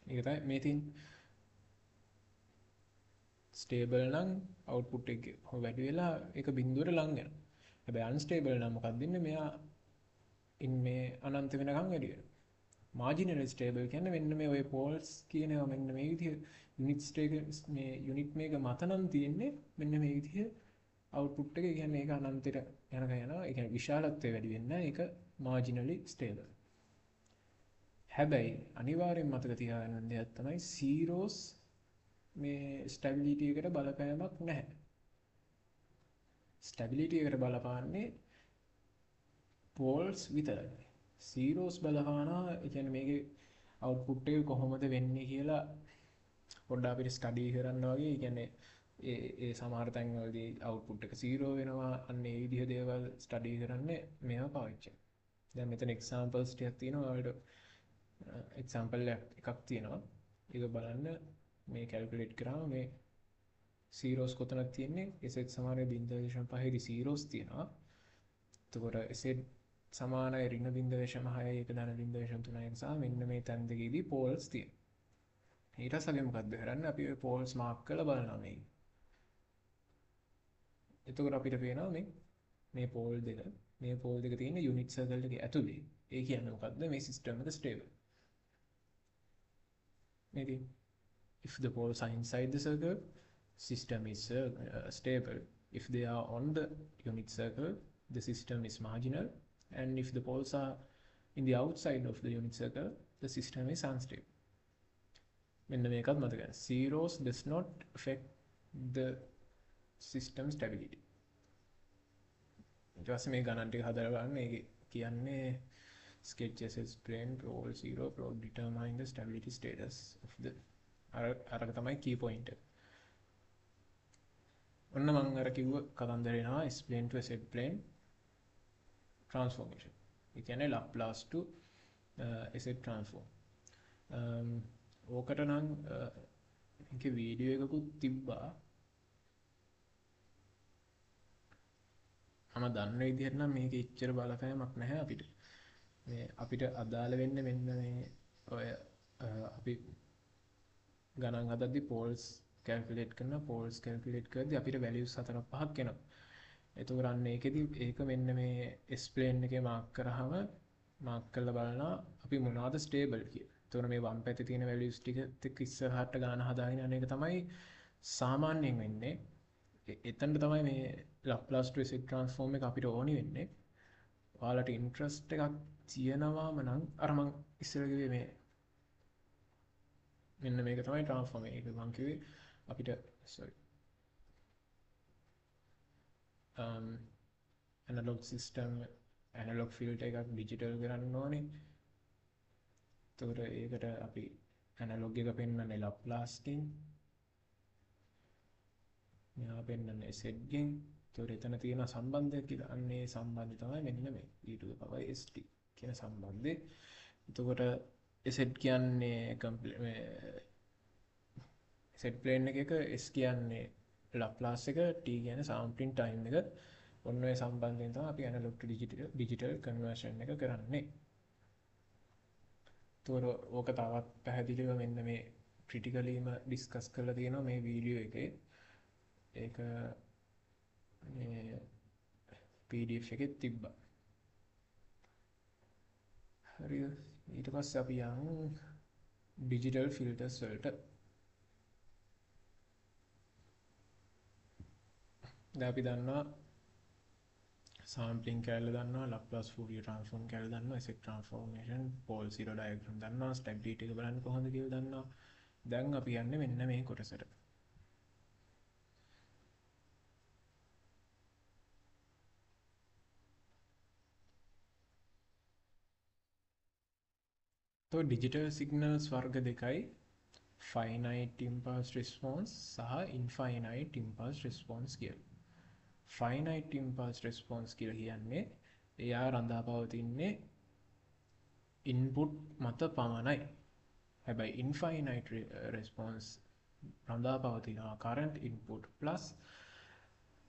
ඒක තමයි මේ තියෙන ස්ටේබල් නම් අවුට්පුට් එක වැඩි වෙලා ඒක බිඳුවට ලං වෙනවා. හැබැයි අන්ස්ටේබල් නම් මොකක්ද වෙන්නේ? මෙයා මේ අනන්ත වෙනකම් වැඩි වෙනවා. මාජිනල් ස්ටේබල් කියන්නේ මෙන්න මේ ඔය පෝල්ස් කියන ඒවා මෙන්න මේ විදිහ යුනිට්ස් එක මේ යුනිට් මේක මත නම් තියෙන්නේ මෙන්න මේ විදිහ අවුට්පුට් එක. කියන්නේ ඒක අනන්තයට යනකම් යනවා. ඒ කියන්නේ විශාලත්වය වැඩි වෙන්නේ නැහැ. ඒක මාජිනලි ස්ටේබල්. හැබැයි අනිවාර්යෙන් මතක තියාගන්න දෙයක් තමයි සීරෝස් මේ ස්ටැබිලිටි එකට බලපෑමක් නැහැ. ස්ටැබිලිටි එකට බලපාන්නේ පෝල්ස් විතරයි. සීරෝස් බලපානවා. ඒ කියන්නේ මේකේ අවුට්පුට් එක කොහොමද වෙන්නේ කියලා පොඩ්ඩක් අපිට ස්ටඩි කරන්න වගේ. ඒ කියන්නේ ඒ සමහර තැන්වලදී අවුට්පුට් එක 0 වෙනවා. අන්න ඒ විදිහ දේවල් ස්ටඩි කරන්නේ මේවා පාවිච්චි කරලා. දැන් මෙතන එක්සැම්පල්ස් ටිකක් තියෙනවා. ඔයාලට එක්සැම්පල් එකක් තියෙනවා. ඒක බලන්න මේ කැල්කියුලේට් කරාම මේ සීරෝස් කොතනද තියෙන්නේ? එසෙට් සමානයි 0.5 දී සීරෝස් තියෙනවා. එතකොට එසෙට් සමානයි ඍණ 0.6 ඒක ධන 0.3 නිසා මෙන්න මේ තැන් දෙකේදී පෝල්ස් තියෙනවා. ඊට පස්සේ අපි මොකද්ද කරන්නේ? අපි ඔය පෝල්ස් මාක් කරලා බලනවා මේ. එතකොට අපිට පේනවා මේ පෝල් දෙක තියෙන යුනිට් සර්කල් එකේ ඇතුලේ. ඒ කියන්නේ මොකද්ද? මේ සිස්ටම් එක stable. maybe if the poles are inside the circle, system is stable. If they are on the unit circle, the system is marginal. And if the poles are in the outside of the unit circle, the system is unstable. මෙන්න මේකත් මතක ගන්න. Zeros does not affect the system stability. ඊට පස්සේ මේ ගණන් ටික හදලා බලන්න. ඒක කියන්නේ sketch SS plane pole 0 plot determine the stability status of the අරක තමයි key point එක. ඔන්න මම අර කිව්ව කතන්දර එනවා S plane to Z plane transformation. ඒ කියන්නේ Laplace to Z transform. ඕකට නම් මේකේ වීඩියෝ එකකුත් තිබ්බා. මම දන්න විදිහට නම් මේක ඉච්චර බලපෑමක් නැහැ අපිට. මේ අපිට අදාළ වෙන්නේ මෙන්න මේ ඔය අපි ගණන් හදද්දි පෝල්ස් කැල්කියුලේට් කරනවා. පෝල්ස් කැල්කියුලේට් කරද්දි අපිට වැලියුස් 4-5ක් එනවා. එතකොට අන්න ඒකෙදි ඒක මෙන්න මේ S plane එකේ මාක් කරාම මාක් කරලා බලනවා අපි මොනවාද ස්ටේබල් කියලා. එතකොට මේ වම් පැත්තේ තියෙන වැලියුස් ටික එක්ක ඉස්සරහට ගාන හදාගෙන යන එක තමයි සාමාන්‍යයෙන් වෙන්නේ. එතනට තමයි මේ Laplace to Z transform එක අපිට ඕනි වෙන්නේ. ඔයාලට ඉන්ට්‍රස්ට් එකක් තියෙනවාම නම් අර මං ඉස්සර කිව්වේ මේ මෙන්න මේක තමයි ට්‍රාන්ස්ෆෝර්ම් එක. මං කිව්වේ අපිට ඇනලොග් සිස්ටම් ඇනලොග් ෆිල්ටර් එකක් ඩිජිටල් කරන්න ඕනේ. එතකොට ඒකට අපි ඇනලොග් එක පෙන්වන්නේ Laplace ගෙන්. මෙයා පෙන්වන්නේ Z ගෙන්. එතකොට එතන තියෙන සම්බන්ධයක් කියලා. අන්න ඒ සම්බන්ධය තමයි මෙන්න මේ e⁻st කියන සම්බන්ධය. එතකොට Z කියන්නේ Z plane එකක S කියන්නේ Laplace එක, T කියන්නේ sampling time එක. ඔන්න ඔය සම්බන්ධයෙන් තමයි අපි analog to digital conversion එක කරන්නේ. එතකොට ඕක තවත් පැහැදිලිව මෙන්න මේ criticallyම discuss කරලා තියෙනවා මේ වීඩියෝ එකේ. ඒක මේ PDF එකේ තිබ්බා. හරිද? ඊට පස්සේ අපි යමු digital filters වලට. දැන් අපි දන්නවා sampling කැලේ දන්නවා, Laplace Fourier transform කැලේ දන්නවා, Z transformation, pole zero diagram දන්නවා, stability එක බලන්න කොහොමද කියලා දන්නවා. දැන් අපි යන්නේ මෙන්න මේ කොටසට. तो digital signals වර්ග දෙකයි finite impulse response සහ infinite impulse response කියලා. finite impulse response කියලා කියන්නේ එයා රඳා පවතින්නේ input මත පමණයි. හැබැයි infinite response රඳා පවතිනවා current input plus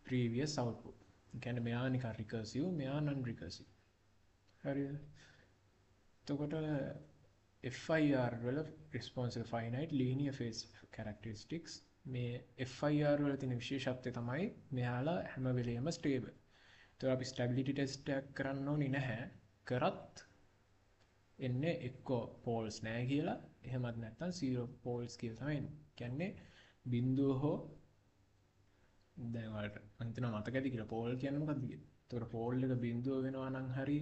previous output. ඒ කියන්නේ මෙයා නිකන් recursive, මෙයා non recursive. හරිද? එතකොට FIR වල responsive finite linear phase characteristics මේ FIR වල තියෙන විශේෂත්වය තමයි මෙයාලා හැම වෙලෙම stable. ඒතකොට අපි stability test එකක් කරන්න ඕනේ නැහැ. කරත් එන්නේ එක්කෝ poles නැහැ කියලා එහෙමත් නැත්නම් zero poles කියලා තමයි එන්නේ. කියන්නේ බිඳුව හෝ දැන් ඔයාලට මම හිතනවා මතක ඇති කියලා පෝල් කියන්නේ මොකක්ද කියලා. ඒතකොට පෝල් එක බිඳුව වෙනවා නම් හරි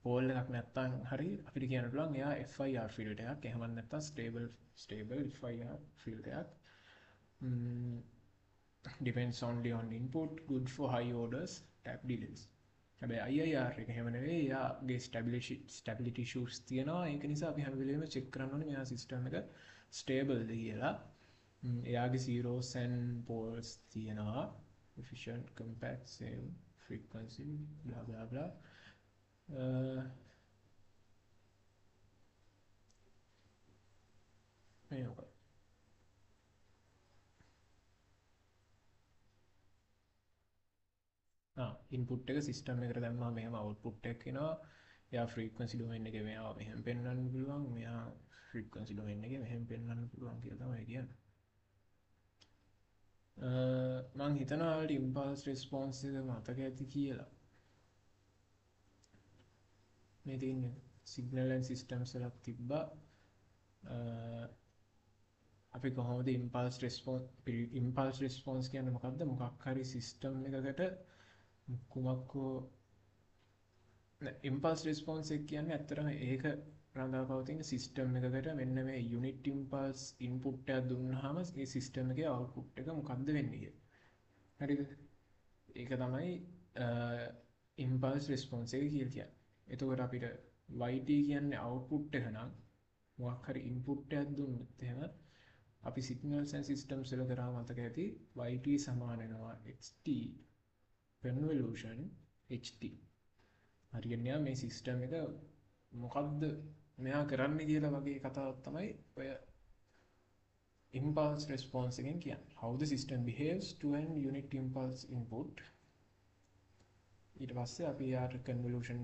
පෝල් එකක් නැත්තම් හරි අපිට කියන්න පුළුවන් එයා FIR field එකක්. එහෙම නැත්නම් stable FIR field එකක්. Depends only on input, good for high orders, tap delays. හැබැයි IIR එක එහෙම නෙවෙයි. එයාගේ stability issues තියෙනවා. ඒක නිසා අපි හැම වෙලෙම check කරන්න ඕනේ මෙයා system එක stable ද කියලා. එයාගේ zeros and poles තියෙනවා. Efficient, compact, same frequency, blah blah blah. මේක ඉන්පුට් එක සිස්ටම් එකට දැම්මම මෙහෙම අවුට්පුට් එකක් එනවා. එයා ෆ්‍රීකවන්සි ඩොමේන් එකේ මෙයාව මෙහෙම පෙන්වන්න පුළුවන්. මෙයා ෆ්‍රීකවන්සි ඩොමේන් එකේ මෙහෙම පෙන්වන්න පුළුවන් කියලා තමයි කියන්නේ. මං හිතනවා ඔයාලට ඉම්පල්ස් රෙස්පොන්ස් එක මතක ඇති කියලා. මේ තියෙන්නේ සිග්නල් ඇන්ඩ් සිස්ටම්ස් වලක් තිබ්බා. අපි කොහොමද ඉම්පල්ස් රෙස්පොන්ස් කියන්නේ මොකක්ද? මොකක් හරි සිස්ටම් එකකට කුමක්කෝ ඉම්පල්ස් රෙස්පොන්ස් එක කියන්නේ ඇත්තටම ඒක රඳා පවතින සිස්ටම් එකකට මෙන්න මේ යුනිට් ඉම්පල්ස් ඉන්පුට් එකක් දුන්නාම ඒ සිස්ටම් එකේ අවුට්පුට් එක මොකක්ද වෙන්නේ කියලා. හරිද? ඒක තමයි ඉම්පල්ස් රෙස්පොන්ස් එක කියලා කියන්නේ. එතකොට අපිට yt කියන්නේ අවුට්පුට් එක නම් මොකක් හරි ඉන්පුට් එකක් දුන්නොත් එහෙම අපි සිග්නල්ස් ඇන්ඩ් සිස්ටම්ස් වල කරා මතක ඇති yt සමාන වෙනවා xt convolution ht. හරියන්නේ මේ සිස්ටම් එක මොකද්ද මෙයා කරන්නේ කියලා වගේ කතාවක් තමයි ඔය impulse response එකෙන් කියන්නේ. How the system behaves to an unit impulse input. ඊට පස්සේ අපි යාට convolution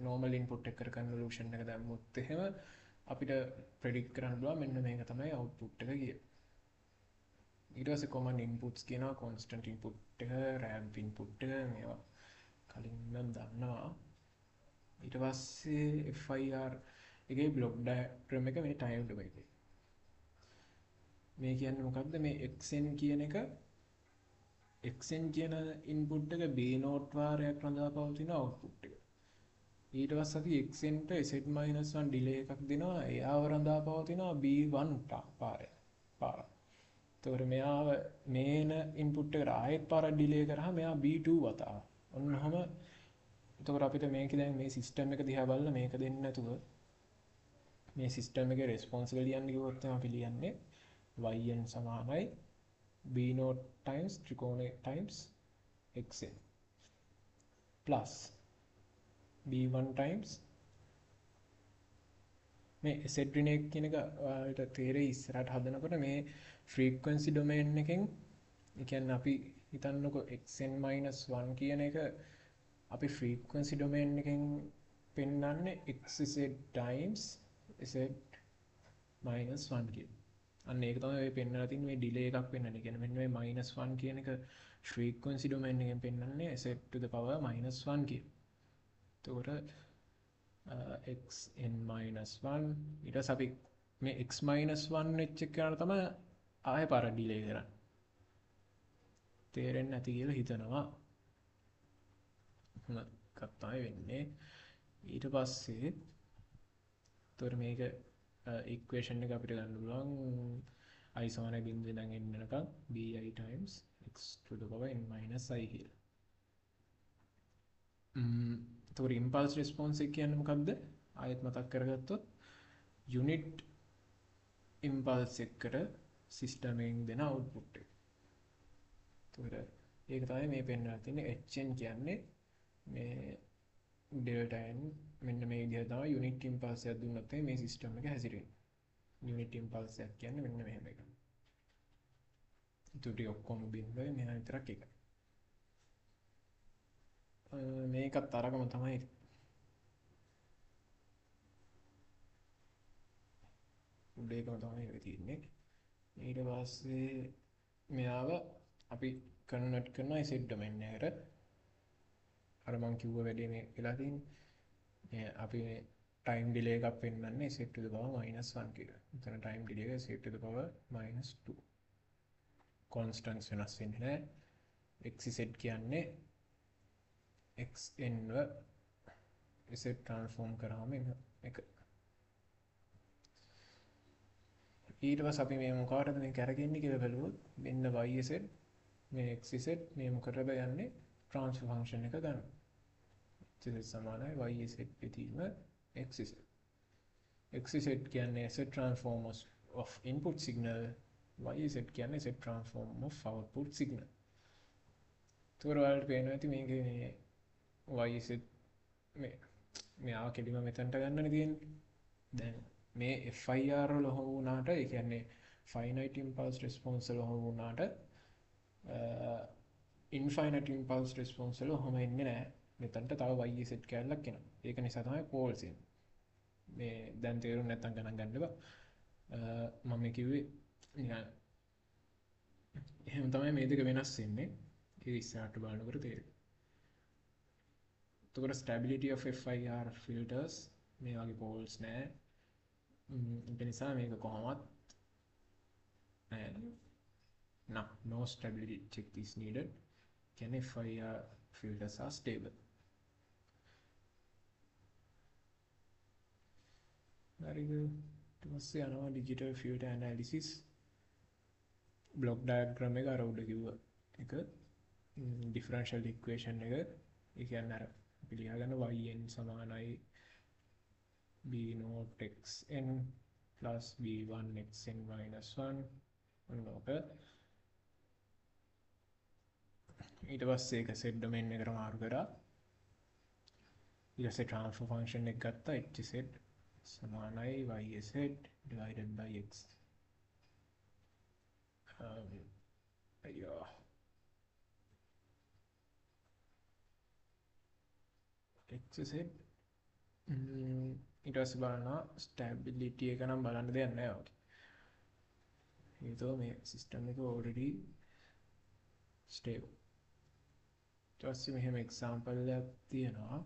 normal input එකට convolution එක දැම්මොත් එහෙම අපිට predict කරන්න පුළුවන් මෙන්න මේක තමයි output එක කියලා. ඊට පස්සේ common inputs කියනවා constant input එක, ramp input එක මේවා කලින් නම් දන්නවා. ඊට පස්සේ FIR එකේ block diagram එක මේ time domain එක. මේ කියන්නේ මොකක්ද? මේ xn කියන එක xn කියන input එක b note වාරයක් රඳා පවතින output එක. ඊට පස්සේ අපි xn ට z-1 delay එකක් දෙනවා. එයාව රඳා පවතිනවා b1 පාරයක්. එතකොට මෙයාව මේන input එකට ආයෙත් පාරක් delay කරාම මෙයා b2 වතාව. ඔන්නෝම එතකොට අපිට මේක දැන් මේ සිස්ටම් එක දිහා බලලා මේක දෙන්නේ නැතුව මේ සිස්ටම් එකේ රෙස්පොන්ස් එක ලියන්න කිව්වොත් තමයි අපි ලියන්නේ yn සමානයි b0 times ත්‍රිකෝණය times xn plus b1 times මේ z ඍණ 1 කියන එක ඔයාලට තේරෙයි ඉස්සරහට හදනකොට මේ frequency domain එකෙන් ඒ කියන්නේ අපි හිතන්නකෝ xn - 1 කියන එක අපි frequency domain එකෙන් පෙන්වන්නේ xz times z minus 1 කියලා. අන්න ඒක තමයි ඔය පෙන්වලා තියෙන්නේ මේ delay එකක් පෙන්වන්නේ. කියන්නේ මෙන්න මේ -1 කියන එක frequency domain එකෙන් පෙන්වන්නේ z to the power -1 කියලා. එතකොට xn - 1 ඊට පස්සේ අපි මේ x - 1 වෙච්ච එක කරන තමයි ආයෙ පාර delay කරන්නේ. තේරෙන්නේ නැති කියලා හිතනවා. කතාව වෙන්නේ ඊට පස්සේ එතකොට මේක equation එක අපිට ගන්න පුළුවන් i සමානයි බිඳුවෙන් ඉඳන් n වෙනකම් bi times x to the power n minus i කියලා. එතකොට impulse response එක කියන්නේ මොකක්ද? ආයෙත් මතක් කරගත්තොත් unit impulse එකකට system එකෙන් දෙන output එක. එතකොට ඒක තමයි මේ පෙන්වලා තියෙන්නේ hn කියන්නේ මේ delta n මෙන්න මේ විදිහට තමයි unit impulse එකක් දුන්නොත් මේ system එක හැසිරෙන්නේ. unit impulse එකක් කියන්නේ මෙන්න මෙහෙම එකක්. ඒකට ඔක්කොම බින්දුවයි මෙහා විතරක් එකයි. මේකත් අරගම තමයි. ෆුල් එකම තමයි ඔය තියෙන්නේ. ඊට පස්සේ මෙයාව අපි කන්වර්ට් කරනවා set domain එකට. අර මං කිව්ව වැඩේ මේ වෙලා තියෙන්නේ. අපි මේ time delay එකක් පෙන්වන්නේ set to the power -1 කියලා. එතන time delay එක set to the power -2. constants වෙනස් වෙන්නේ නැහැ. xz කියන්නේ xn ව z transform කරාම එක. ඊට පස්සේ අපි මේ මොකටද මේ කරගෙන්නේ කියලා බලුවොත් මෙන්න yz මේ xz මේ මොකටද යන්නේ transfer function එක ගන්න. xz සමානයි yz පිටීම xz. xz කියන්නේ z transform of input signal, yz කියන්නේ z transform of output signal. ඒතකොට ඔයාලට පේනවා ඇති මේකේ මේ yz මෙයා කෙලිම මෙතනට ගන්නනේ තියෙන්නේ. දැන් මේ FIR වල හො වුණාට ඒ කියන්නේ finite impulse response වල හො වුණාට infinite impulse response වල ඔහොම එන්නේ නැහැ. මෙතනට තව yz කැලලක් එනවා. ඒක නිසා තමයි poles එන්නේ. මේ දැන් තේරුම් නැත්තම් ගණන් ගන්න එපා. මම කිව්වේ නිකන් එහෙම තමයි මේ දෙක වෙනස් වෙන්නේ. ඒක ඉස්සරහට බලනකොට තේරෙයි. එතකොට stability of FIR filters මේ වගේ poles නැහැ. ඒක නිසා මේක කොහොමවත් no stability check is needed. Can FIR filters are stable. Very good. ඊට යනවා digital filter analysis. block diagram එක අර උඩ කිව්ව එක differential equation එක. ඒ කියන්නේ අර අපි ලියාගන්න yn සමානයි b naught xn plus b1 xn minus 1 ඔන්නෝක. ඊට පස්සේ ඒක set domain එකට මාරු කරා. ඊට පස්සේ transfer function එක ගත්තා hz සමානයි yz divided by x. අයියෝ xz ඊට පස්සේ බලනවා stability එක නම් බලන්න දෙයක් නැහැ ඔක. ඒතෝ මේ system එක already stable. ඊට පස්සේ මෙහෙම example එකක් තියෙනවා.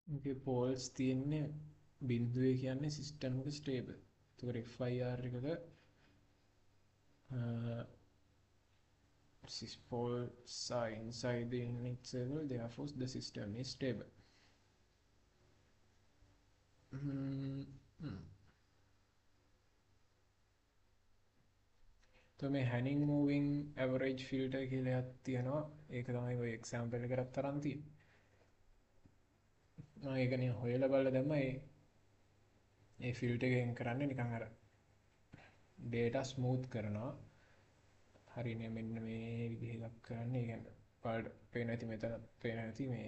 මේකේ poles තියෙන්නේ බිඳුවේ කියන්නේ system එක stable. ඒතකොට FIR එකක poles are inside the unit circle, therefore the system is stable. तो මේ Hanning moving average filter කියලා එකක් තියෙනවා. ඒක තමයි ඔය example එකකට තරම් තියෙන්නේ. මම ඒක නේ හොයලා බලලා දැම්මා. ඒ filter එකෙන් කරන්නේ නිකන් අර data smooth කරනවා. හරිනේ මෙන්න මේ විදිහ එකක් කරන්නේ. ඒ කියන්නේ බලන්න පේන ඇති මෙතන පේන ඇති මේ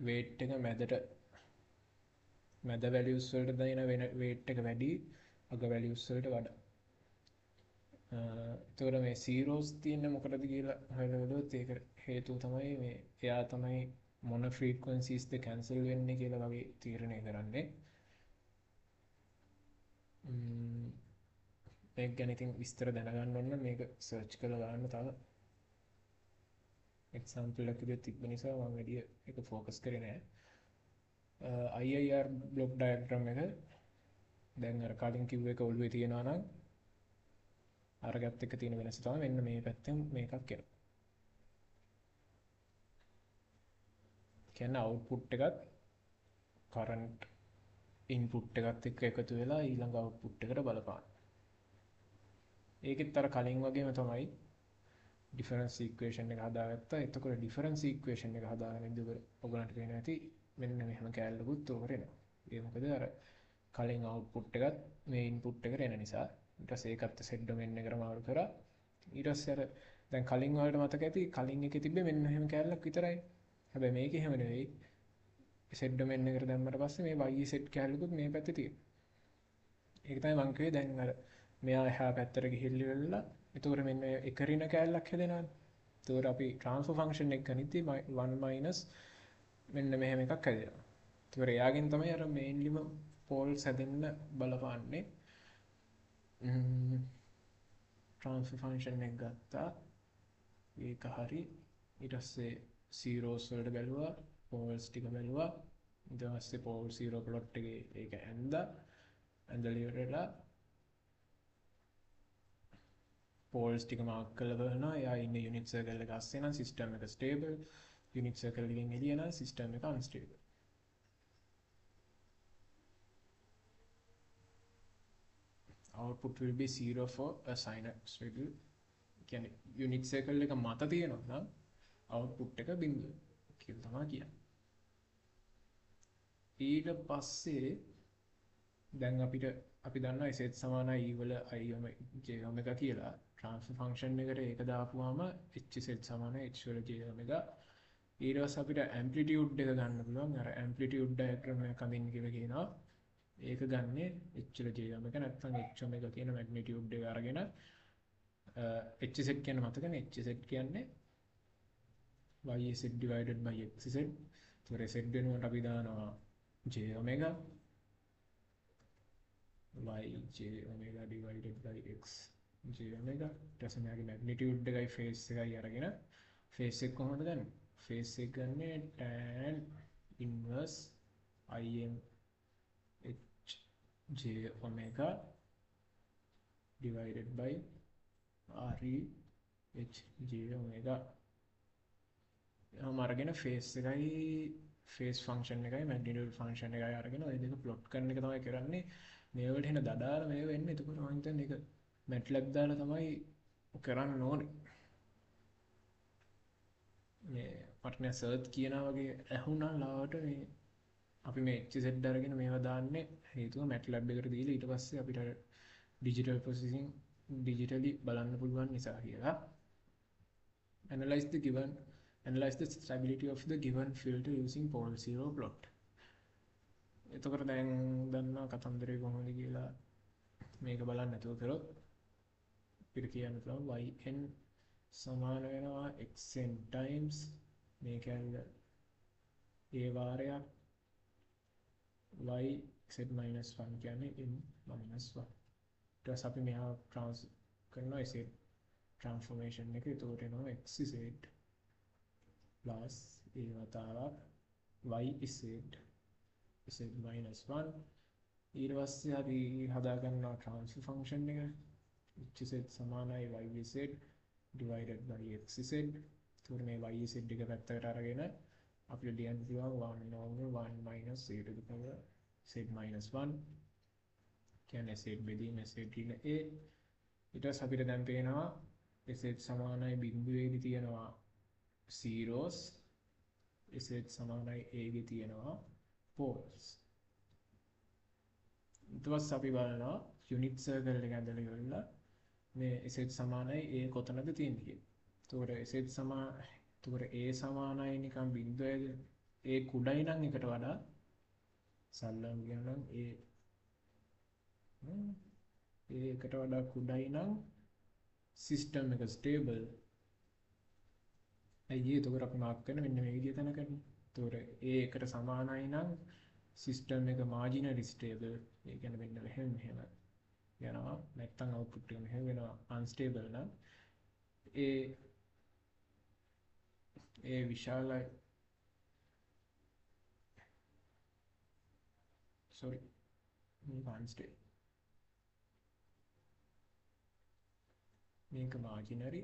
weight එක මැද values වලට දෙන weight එක වැඩි අග values වලට වඩා. එතකොට මේ zeros තියෙන්නේ මොකටද කියලා හොයලා බලුවොත් ඒක හේතුව තමයි මේ එයා තමයි මොන frequencies ද cancel වෙන්නේ කියලා වගේ තීරණය කරන්නේ. මේක ගැන ඉතින් විස්තර දැනගන්න ඕන නම් මේක search කරලා බලන්න. තව example එකක් විදිහට තිබ්බ නිසා මම වැඩි ඒක focus කරේ නැහැ. IIR block diagram එක දැන් අර කලින් කිව්ව එක ඔළුවේ තියෙනවා නම් අරගත් එක තියෙන වෙනස තමයි මෙන්න මේ පැත්තෙන් මේකක් එනවා. කියන්නේ output එකත් current input එකත් එක්ක එකතු වෙලා ඊළඟ output එකට බලපාන. ඒකෙත් අර කලින් වගේම තමයි difference equation එක හදාගත්තා. එතකොට difference equation එක හදාගෙන ඉඳලා ඔයගලන්ට පේනවා ඇති මෙන්න මෙහෙම කැලලකුත් උඩ එනවා. ඒ මොකද අර කලින් output එකත් මේ input එකට එන නිසා. ඊට පස්සේ ඒකත් set domain එකට මාරු කරා. ඊට පස්සේ අර දැන් කලින් වලට මතක ඇති කලින් එකේ තිබ්බේ මෙන්න මෙහෙම කැලලක් විතරයි. හැබැයි මේකේ එහෙම නෙවෙයි. set domain එකට දැම්මට පස්සේ මේ y set කැලලකුත් මේ පැත්තේ තියෙනවා. ඒක තමයි මම කිව්වේ දැන් අර මෙයා එහා පැත්තට ගිහිල්ලා එතකොට මෙන්න එක ඍණ කෑල්ලක් හැදෙනවානේ. එතකොට අපි ට්‍රාන්ස්ෆර් ෆන්ක්ෂන් එක ගනිද්දි 1 මයිනස් මෙන්න මෙහෙම එකක් හැදෙනවා. එතකොට එයාගෙන් තමයි අර මේන්ලිම පෝල්ස් හැදෙන්න බලපාන්නේ. ට්‍රාන්ස්ෆර් ෆන්ක්ෂන් එක ගත්තා. ඒක හරි. ඊට පස්සේ සීරෝස් වලට බැලුවා, පෝල්ස් ටික බැලුවා. ඊට පස්සේ පෝල් 0 ප්ලොට් එකේ ඒක ඇඳලා ඉවරලා පෝල්ස් ටික මාක් කරලා බලනවා. එයා ඉන්නේ යුනිට් සර්කල් එක අස්සේ නම් සිස්ටම් එක ස්ටේබල්. යුනිට් සර්කල් එකෙන් එළිය නම් සිස්ටම් එක unstable. Output will be 0 for a sinusoidal. කියන්නේ යුනිට් සර්කල් එක මත තියෙනවා නම් output එක බිඳුව කියලා තමයි කියන්නේ. ඊට පස්සේ දැන් අපි දන්නවා z සමානයි e වල i j omega කියලා. ට්‍රාන්ස්ෆර් ෆන්ක්ෂන් එකට ඒක දාපුවාම hz සමානයි h වල j omega. ඊට පස්සේ අපිට ඇම්ප්ලිටියුඩ් එක ගන්න පුළුවන්. අර ඇම්ප්ලිටියුඩ් ඩයග්‍රෑම් එක අඳින්න කියලා කියනවා. ඒක ගන්නේ h වල j omega නැත්නම් h omega කියන මැග්නිටියුඩ් එක අරගෙන hz කියන්නේ මතකනේ. hz කියන්නේ yz divided by xz. ඒතර z වෙනුවට අපි දානවා j omega y j omega divided by x j omega. ඊට පස්සේ මෙයාගේ මැග්නිටියුඩ් එකයි ෆේස් එකයි අරගෙන ෆේස් එක කොහොමද ගන්නේ? ෆේස් එක ගන්නේ tan inverse im h j omega divided by re h j omega. අරගෙන ෆේස් එකයි ෆේස් ෆන්ක්ෂන් එකයි මැග්නිටියුඩ් ෆන්ක්ෂන් එකයි අරගෙන ඔය දෙක ප්ලොට් කරන එක තමයි කරන්නේ. මේ වලට එන දඩාල මේ වෙන්නේ. එතකොට මම හිතන්නේ ඒක MATLAB දාලා තමයි කරන්න ඕනේ. මේ මට නෑ සර්ච් කියනා වගේ ඇහුණා ලාවට මේ අපි මේ hz අරගෙන මේවා දාන්නේ හේතුව MATLAB එකට දීලා ඊට පස්සේ අපිට digital processing digitally බලන්න පුළුවන් නිසා කියලා. Analyze the stability of the given filter using pole zero plot. එතකොට දැන් දන්නවා කතන්දරේ කොහොමද කියලා. මේක බලන්න නැතුව කරොත් අපිට කියන්න පුළුවන් yn සමාන වෙනවා xn times මේ කැල්ල a වාරයක් y z minus 1 කියන්නේ m minus 1. ඊට පස්සේ අපි මෙහා ට්‍රාන්ස් කරනවා z transformation එක. එතකොට එනවා xz plus a වතාවක් yz z minus 1. ඊට පස්සේ අපි හදා ගන්නවා transfer function එක. hz සමානයි yz divided by xz. එතකොට මේ yz එක පැත්තකට අරගෙන අපිට ලියන්න පුළුවන් 1 over 1 minus a to the power z minus 1 කියන්නේ z බෙදීම z ඍණ a. ඊට පස්සේ අපිට දැන් පේනවා z සමානයි බිඳුවේදී තියෙනවා zeros, z සමානයි a ගේ තියෙනවා poles. ඊට පස්සේ අපි බලනවා යුනිට් සර්කල් එක ඇඳලා ඉවරලා මේ z සමානයි a කොතනද තියෙන්නේ කියලා. එතකොට a සමානයි නිකන් බිඳුවේද a කුඩයි නම් එකට වඩා සල්ලම් කියනනම් a එකට වඩා කුඩයි නම් සිස්ටම් එක ස්ටේබල්. ඇයි එතකොට අපි මාක් කරන මෙන්න මේ විදිහ තැනකනේ. එතකොට a එකට සමානයි නම් සිස්ටම් එක මාජිනරි ස්ටේබල්. ඒ කියන්නේ මෙන්න මෙහෙම යනවා. නැත්තම් අවුට්පුට් එක මෙහෙම වෙනවා අන්ස්ටේබල් නම් ඒ විශාලයි sorry මේක අන්ස්ටේබල්. මේක මාජිනරි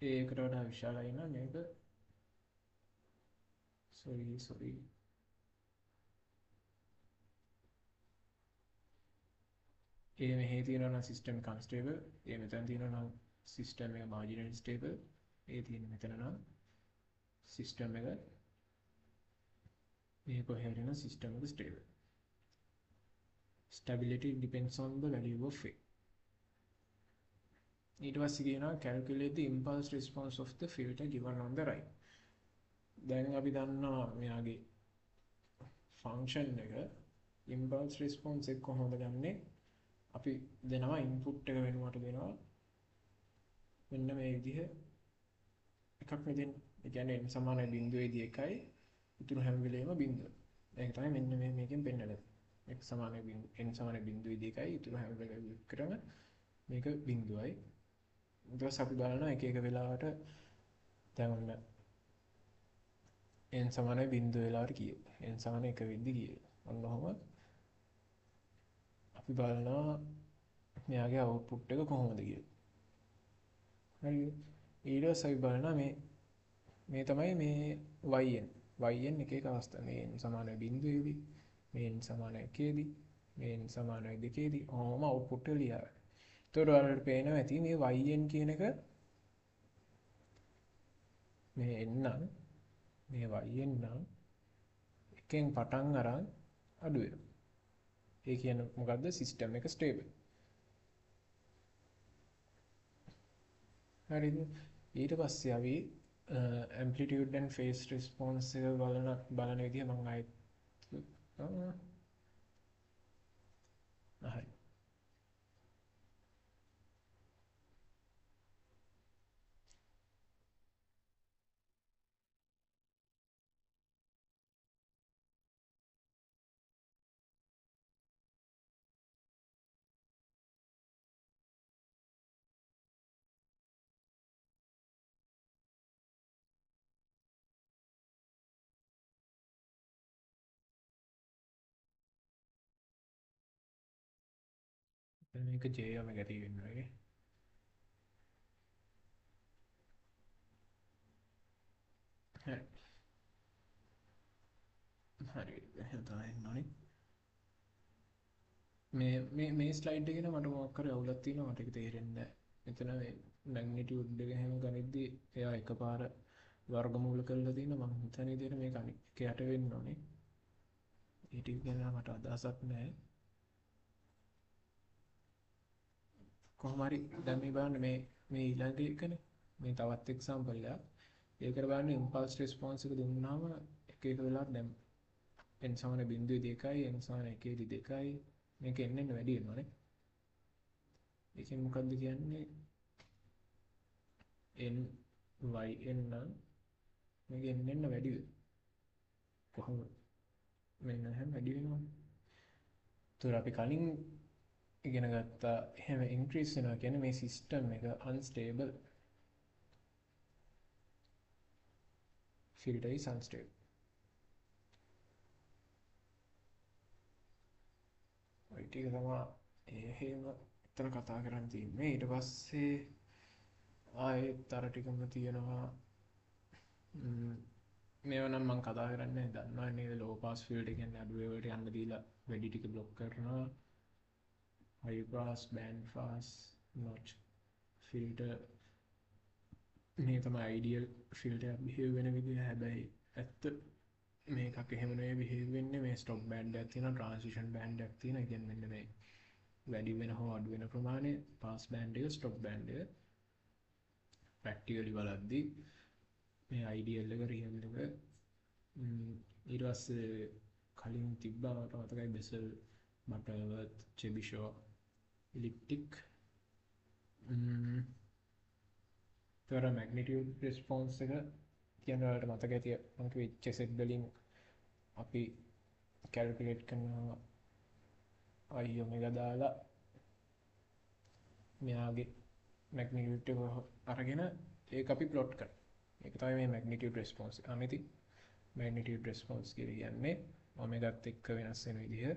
ඒකට වඩා විශාලයි නම් මේක sorry ඒ මෙහෙ තියෙනවා නම් සිස්ටම් එක අන්ස්ටේබල්. ඒ මෙතන තියෙනවා නම් සිස්ටම් එක මාජිනරි ස්ටේබල්. ඒ තියෙන මෙතන නම් සිස්ටම් එක මේ කොහේ හරි නම් සිස්ටම් එක stable. Stability depends on the value of a. ඊට පස්සේ කියනවා calculate the impulse response of the filter given on the right. දැන් අපි දන්නවා මෙයාගේ ෆන්ක්ෂන් එක ඉම්පල්ස් රිස්පොන්ස් එක කොහොමද ගන්නෙ අපි දෙනවා ඉන්පුට් එක වෙනුවට දෙනවා මෙන්න මේ විදිහ එකක් මෙතෙන් ඒ කියන්නේ n සමානයි බිඳුවේදී 1යි ඉතුරු හැම වෙලේම බිඳුව. ඒක තමයි මෙන්න මේ මේකෙන් පෙන්නන්නේ. x සමානයි n සමානයි බිඳුවේදී 1යි ඉතුරු හැම වෙලේකටම මේක බිඳුවයි. ඊට පස්සේ අපි බලනවා එක එක වෙලාවට දැන් ඔන්න n සමානයි බිඳුව වෙලාවට කීයද? n සමානයි 1 වෙද්දි කීයද? ඔන්න ඔහම අපි බලනවා මෙයාගේ අවුට්පුට් එක කොහොමද කියලා. හරිද? ඊට පස්සේ අපි බලනවා මේ තමයි මේ yn එක එක අවස්ථා මේ n සමානයි බිඳුවේදී මේ n සමානයි 1ේදී මේ n සමානයි 2ේදී ඔහොම අවුට්පුට් එක ලියාගන්න. එතකොට ඔයාලට පේනවා ඇති මේ yn කියන එක මේ n නම් මේ yn නම් එකෙන් පටන් අරන් අඩු වෙනවා. ඒ කියන්නේ මොකද්ද? සිස්ටම් එක ස්ටේබල්. හරිද? ඊට පස්සේ අපි amplitude and phase response එක බලන විදිහ මම ආයෙත් හරි. මේක j ඔමෙගා t වෙනවා නේ. හරි. හරි. එහෙනම් තමයි නෝනේ. මේ ස්ලයිඩ් එකේ මට මොකක් කරේ අවුලක් තියෙනවා මට ඒක තේරෙන්නේ නැහැ. මෙතන මේ මැග්නිටියුඩ් එක එහෙම ගනිද්දි එයා එකපාර වර්ගමූල කරලා තියෙනවා මම හිතන විදිහට මේක අනිත් යට වෙන්න ඕනේ. ඒ ටික ගැන මට අදහසක් නැහැ. කොහොම හරි දැන් මේ බලන්න මේ ඊළඟ එකනේ මේ තවත් එක්සැම්පල් එකක්. ඒකට බලන්න ඉම්පල්ස් රෙස්පොන්ස් එක දුන්නාම එක එක වෙලාවට දැන් n සමාන 0.2යි n සමාන 1දී 2යි මේක n වැඩි වෙනවානේ. ඒකෙන් මොකද්ද කියන්නේ n yn නම් මේක n වැඩි වෙනවා. කොහොමද? මෙන්න හැම වැඩි වෙනවා. ඒතර අපි කලින් ඉගෙන ගත්තා එහෙම ඉන්ක්‍රීස් වෙනවා කියන්නේ මේ සිස්ටම් එක අන්ස්ටේබල්. filter is unstable. ඔය ටික තමයි එහෙම එතන කතා කරන් තියෙන්නේ. ඊට පස්සේ ආයෙත් අර ටිකම තියෙනවා මේවා නම් මම කතා කරන්නේ දන්නවා නේද ලෝ පාස් ෆිල්ටර් කියන්නේ අඩු වේවට යන්න දීලා වැඩි ටික බ්ලොක් කරනවා. high pass band pass notch filter මේ තමයි ideal filter behave වෙන විදිහ. හැබැයි ඇත්ත මේකක් එහෙම නෙවෙයි behave වෙන්නේ. මේ stop band එකක් තියෙනවා transition band එකක් තියෙනවා. ඒ කියන්නේ මෙන්න මේ වැඩි වෙන හෝ අඩු වෙන ප්‍රමාණය pass band එක stop band එක practically බලද්දී මේ ideal එක real එක ඊට පස්සේ කලින් තිබ්බා මට මතකයි Bessel Butterworth Chebyshev elliptic තොර magnitude response එක කියන වලට මතක ඇති මම කිව්වේ HZ වලින් අපි calculate කරනවා I omega දාලා මෙයාගේ magnitude එක අරගෙන ඒක අපි plot කරනවා. ඒක තමයි මේ magnitude response. අනිති magnitude response කියන්නේ ඔමෙගාත් එක්ක වෙනස් වෙන විදිහ.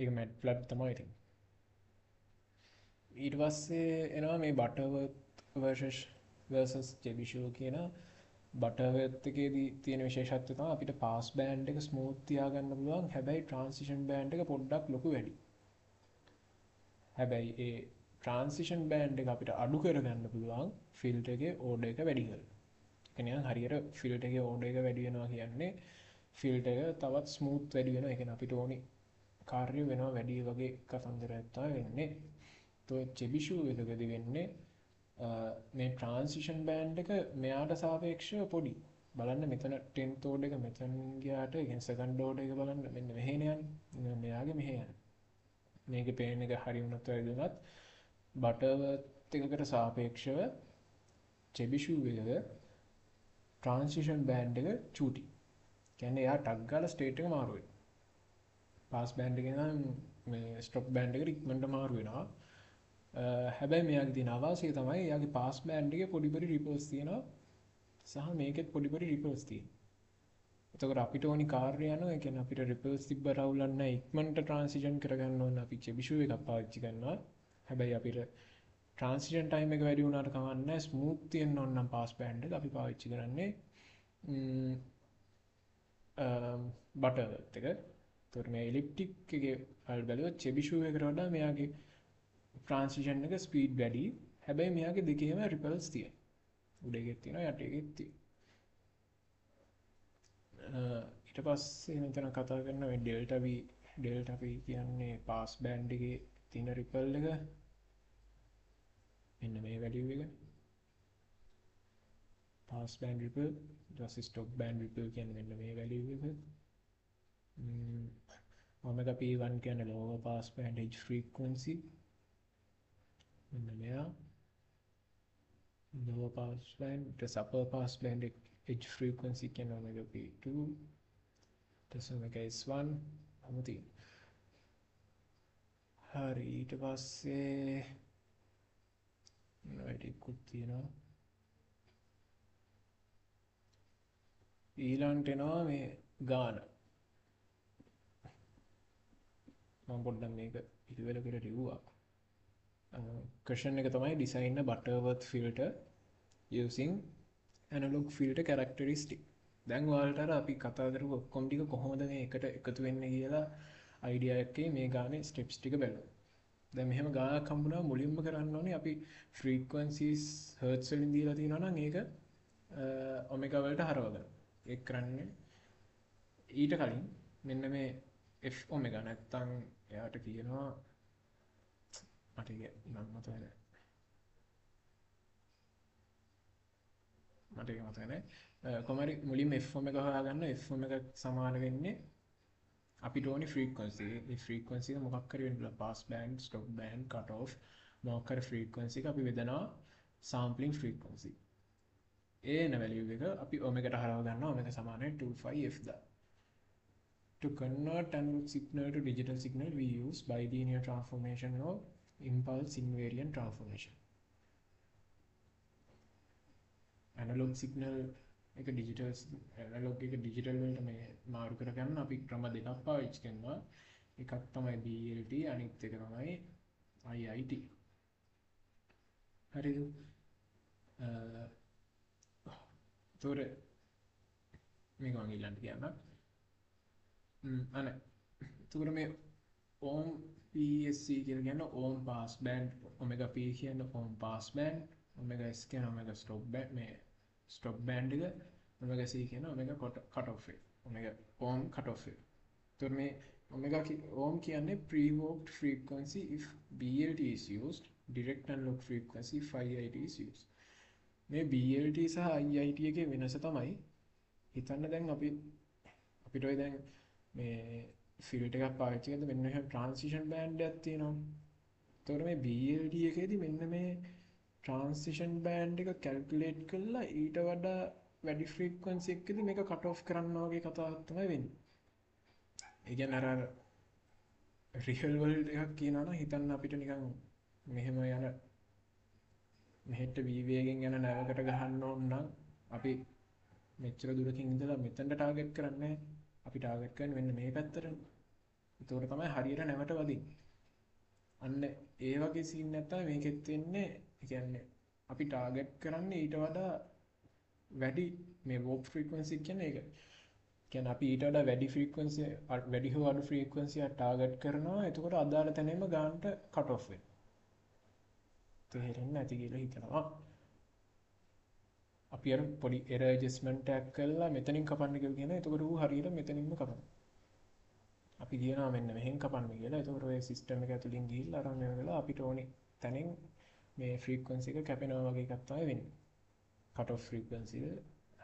ඒක matplotlib තමයි ඉතින්. ඊට පස්සේ එනවා මේ Butterworth versus Chebyshev කියන Butterworth එකේදී තියෙන විශේෂත්වය තමයි අපිට pass band එක smooth තියාගන්න පුළුවන්. හැබැයි transition band එක පොඩ්ඩක් ලොකු වැඩි. හැබැයි ඒ transition band එක අපිට අඩු කරගන්න පුළුවන් filter එකේ order එක වැඩි කරලා. ඒ කියන්නේ හරියට filter එකේ order එක වැඩි වෙනවා කියන්නේ filter එක තවත් smooth වැඩි වෙනවා. ඒ කියන්නේ අපිට ඕනි කාර්ය වෙනවා වැඩි වගේ කතන්දරයක් තමයි වෙන්නේ. તો Chebyshev එකකදී වෙන්නේ මේ ට්‍රාන්සිෂන් බෑන්ඩ් එක මෙයාට සාපේක්ෂව පොඩි. බලන්න මෙතන 10th order එක මෙතන ගියාට කියන්නේ second order එක බලන්න මෙන්න මෙහෙන යන්නේ. මෙයාගේ මෙහෙ යන්නේ. මේකේ පේන එක හරි වුණත් වැරදි වුණත් බටර්වර්ත් එකකට සාපේක්ෂව චෙබිෂූ එක ට්‍රාන්සිෂන් බෑන්ඩ් එක චූටි. කියන්නේ එයා ටක් ගාලා ස්ටේට් එක මාරු වෙනවා. පාස් බෑන්ඩ් එකේ නම් මේ ස්ටොප් බෑන්ඩ් එකට ඉක්මනට මාරු වෙනවා. හැබැයි මෙයාගේ තියෙන අවාසිය තමයි එයාගේ පාස් බෑන්ඩ් එකේ පොඩි පොඩි රිපල්ස් තියෙනවා සහ මේකෙත් පොඩි පොඩි රිපල්ස් තියෙනවා. එතකොට අපිට ඕනි කාර්ය යනවා. ඒ කියන්නේ අපිට රිපල්ස් තිබ්බ රවුලක් නැහැ. ඉක්මනට ට්‍රාන්සිෂන් කරගන්න ඕන අපි චෙබිෂූ එකක් පාවිච්චි කරනවා. හැබැයි අපිට ට්‍රාන්සිෂන් ටයිම් එක වැඩි වුණාට කමක් නැහැ. ස්මූත් තියෙන්න ඕන නම් පාස් බෑන්ඩ් එක අපි පාවිච්චි කරන්නේ බටර්වර්ත් එක. එතකොට මේ එලිප්ටික් එකේ වල බැලුවොත් චෙබිෂූ එකට වඩා මෙයාගේ ට්‍රාන්සිෂන් එක ස්පීඩ් වැඩි. හැබැයි මෙයාගේ දෙකේම රිපල්ස් තියෙනවා. උඩ එකෙත් තියෙනවා යට එකෙත් තියෙනවා. ඊට පස්සේ මෙතන කතා කරන මේ ඩෙල්ටා V කියන්නේ පාස් බෑන්ඩ් එකේ තියෙන රිපල් එක. මෙන්න මේ වැලියු එක. පාස් බෑන්ඩ් රිපල් ඊට පස්සේ ස්ටොප් බෑන්ඩ් රිපල් කියන්නේ මෙන්න මේ වැලියු එක. omega p1 කියන්නේ lower pass band edge frequency. මෙන්න මෙයා lower pass band ඊට upper pass band edge frequency කියන්නේ omega p2 ඊට omega s1 අමුති. හරි ඊට පස්සේ වැඩිකුත් තියෙනවා. ඊළඟට එනවා මේ ගාන. මම පොඩ්ඩක් මේක පිළිවෙල කරලා ලිව්වා. question එක තමයි design a Butterworth filter using analog filter characteristic. දැන් ඔයාලට අර අපි කතා කරපු ඔක්කොම ටික කොහොමද මේ එකට එකතු වෙන්නේ කියලා idea එකේ මේ ගානේ steps ටික බලමු. දැන් මෙහෙම ගානක් හම්බුනා මුලින්ම කරන්න ඕනේ අපි frequencies hertz වලින් දීලා තියෙනවා නම් ඒක omega වලට හරවගන්න. ඒක කරන්නේ ඊට කලින් මෙන්න මේ f omega නැත්තම් එයාට කියනවා මට ඒක නම් මතක නැහැ. කොහොම හරි මුලින්ම f omega හොයාගන්න. f omega සමාන වෙන්නේ අපිට ඕනි frequency. මේ frequency එක මොකක් හරි වෙන්න පුළුවන්. pass band, stop band, cut off මොකක් හරි frequency එක අපි බෙදනවා sampling frequency. එන value එක අපි omega ට හරව ගන්නවා. omega සමානයි 2πf දා. To convert analog signal to digital signal, we use bilinear transformation or impulse invariant transformation. Analog signal එක analog එක digital වලට මේ මාරු කරගන්න අපි ක්‍රම දෙකක් පාවිච්චි කරනවා. එකක් තමයි BLT අනිත් එක තමයි IIT. හරිද? තොර මේක මම ඊළඟට කියන්නම්. අනේ එතකොට මේ ohm PSC කියලා කියන ohm pass band, omega p කියන ohm pass band, omega s කියන omega stop band, මේ stop band එක, omega c කියන omega cut off එක, omega ohm cut off එක. එතකොට මේ omega ohm කියන්නේ pre-evoked frequency if BLT is used, direct analog frequency if IIT is used. මේ BLT සහ IIT එකේ වෙනස තමයි හිතන්න දැන් අපිට ඔය දැන් මේ ෆිල්ටර් එකක් පාවිච්චි කරද්දී මෙන්න මෙහෙම ට්‍රාන්සිෂන් බෑන්ඩ් එකක් තියෙනවා. එතකොට මේ BLT එකේදී මෙන්න මේ ට්‍රාන්සිෂන් බෑන්ඩ් එක කැල්කියුලේට් කරලා ඊට වඩා වැඩි ෆ්‍රීකවන්සි එකකදී මේක කට් ඔෆ් කරනවා වගේ කතාවක් තමයි වෙන්නේ. ඒ කියන්නේ අර රියල් වර්ල්ඩ් එකක් කියනවා නම් හිතන්න අපිට නිකන් මෙහෙම යන මෙහෙට වේගයෙන් යන නැවකට ගහන්න ඕන නම් අපි මෙච්චර දුරකින් ඉඳලා මෙතනට ටාගට් කරන්නේ අපි ටාගට් කරන්නේ මෙන්න මේ පැත්තටනේ. ඒතකොට තමයි හරියට නැවට වදින්නේ. අන්න ඒ වගේ සීන් නැත්තම් මේකෙත් වෙන්නේ ඒ කියන්නේ අපි ටාගට් කරන්නේ ඊට වඩා වැඩි මේ වෝප් ෆ්‍රීකවන්සි කියන්නේ ඒක. කියන්නේ අපි ඊට වඩා වැඩි ෆ්‍රීකවන්සි වැඩි හෝ අඩු ෆ්‍රීකවන්සි එක ටාගට් කරනවා. එතකොට අදාළ තැනෙම ගානට කට් ඔෆ් වෙනවා. තේරෙන්නේ නැති කියලා හිතනවා. අපි අර පොඩි error adjustment එකක් කරලා මෙතනින් කපන්න කියනවා. එතකොට ඌ හරියට මෙතනින්ම කපනවා. අපි කියනවා මෙන්න මෙහෙන් කපන්න කියලා. එතකොට ඔය සිස්ටම් එක ඇතුලින් ගිහිල්ලා අරන් වෙලා අපිට ඕනි තැනින් මේ ෆ්‍රීකවන්සි එක කැපෙනවා වගේ එකක් තමයි වෙන්නේ. කට් ඔෆ් ෆ්‍රීකවන්සි එක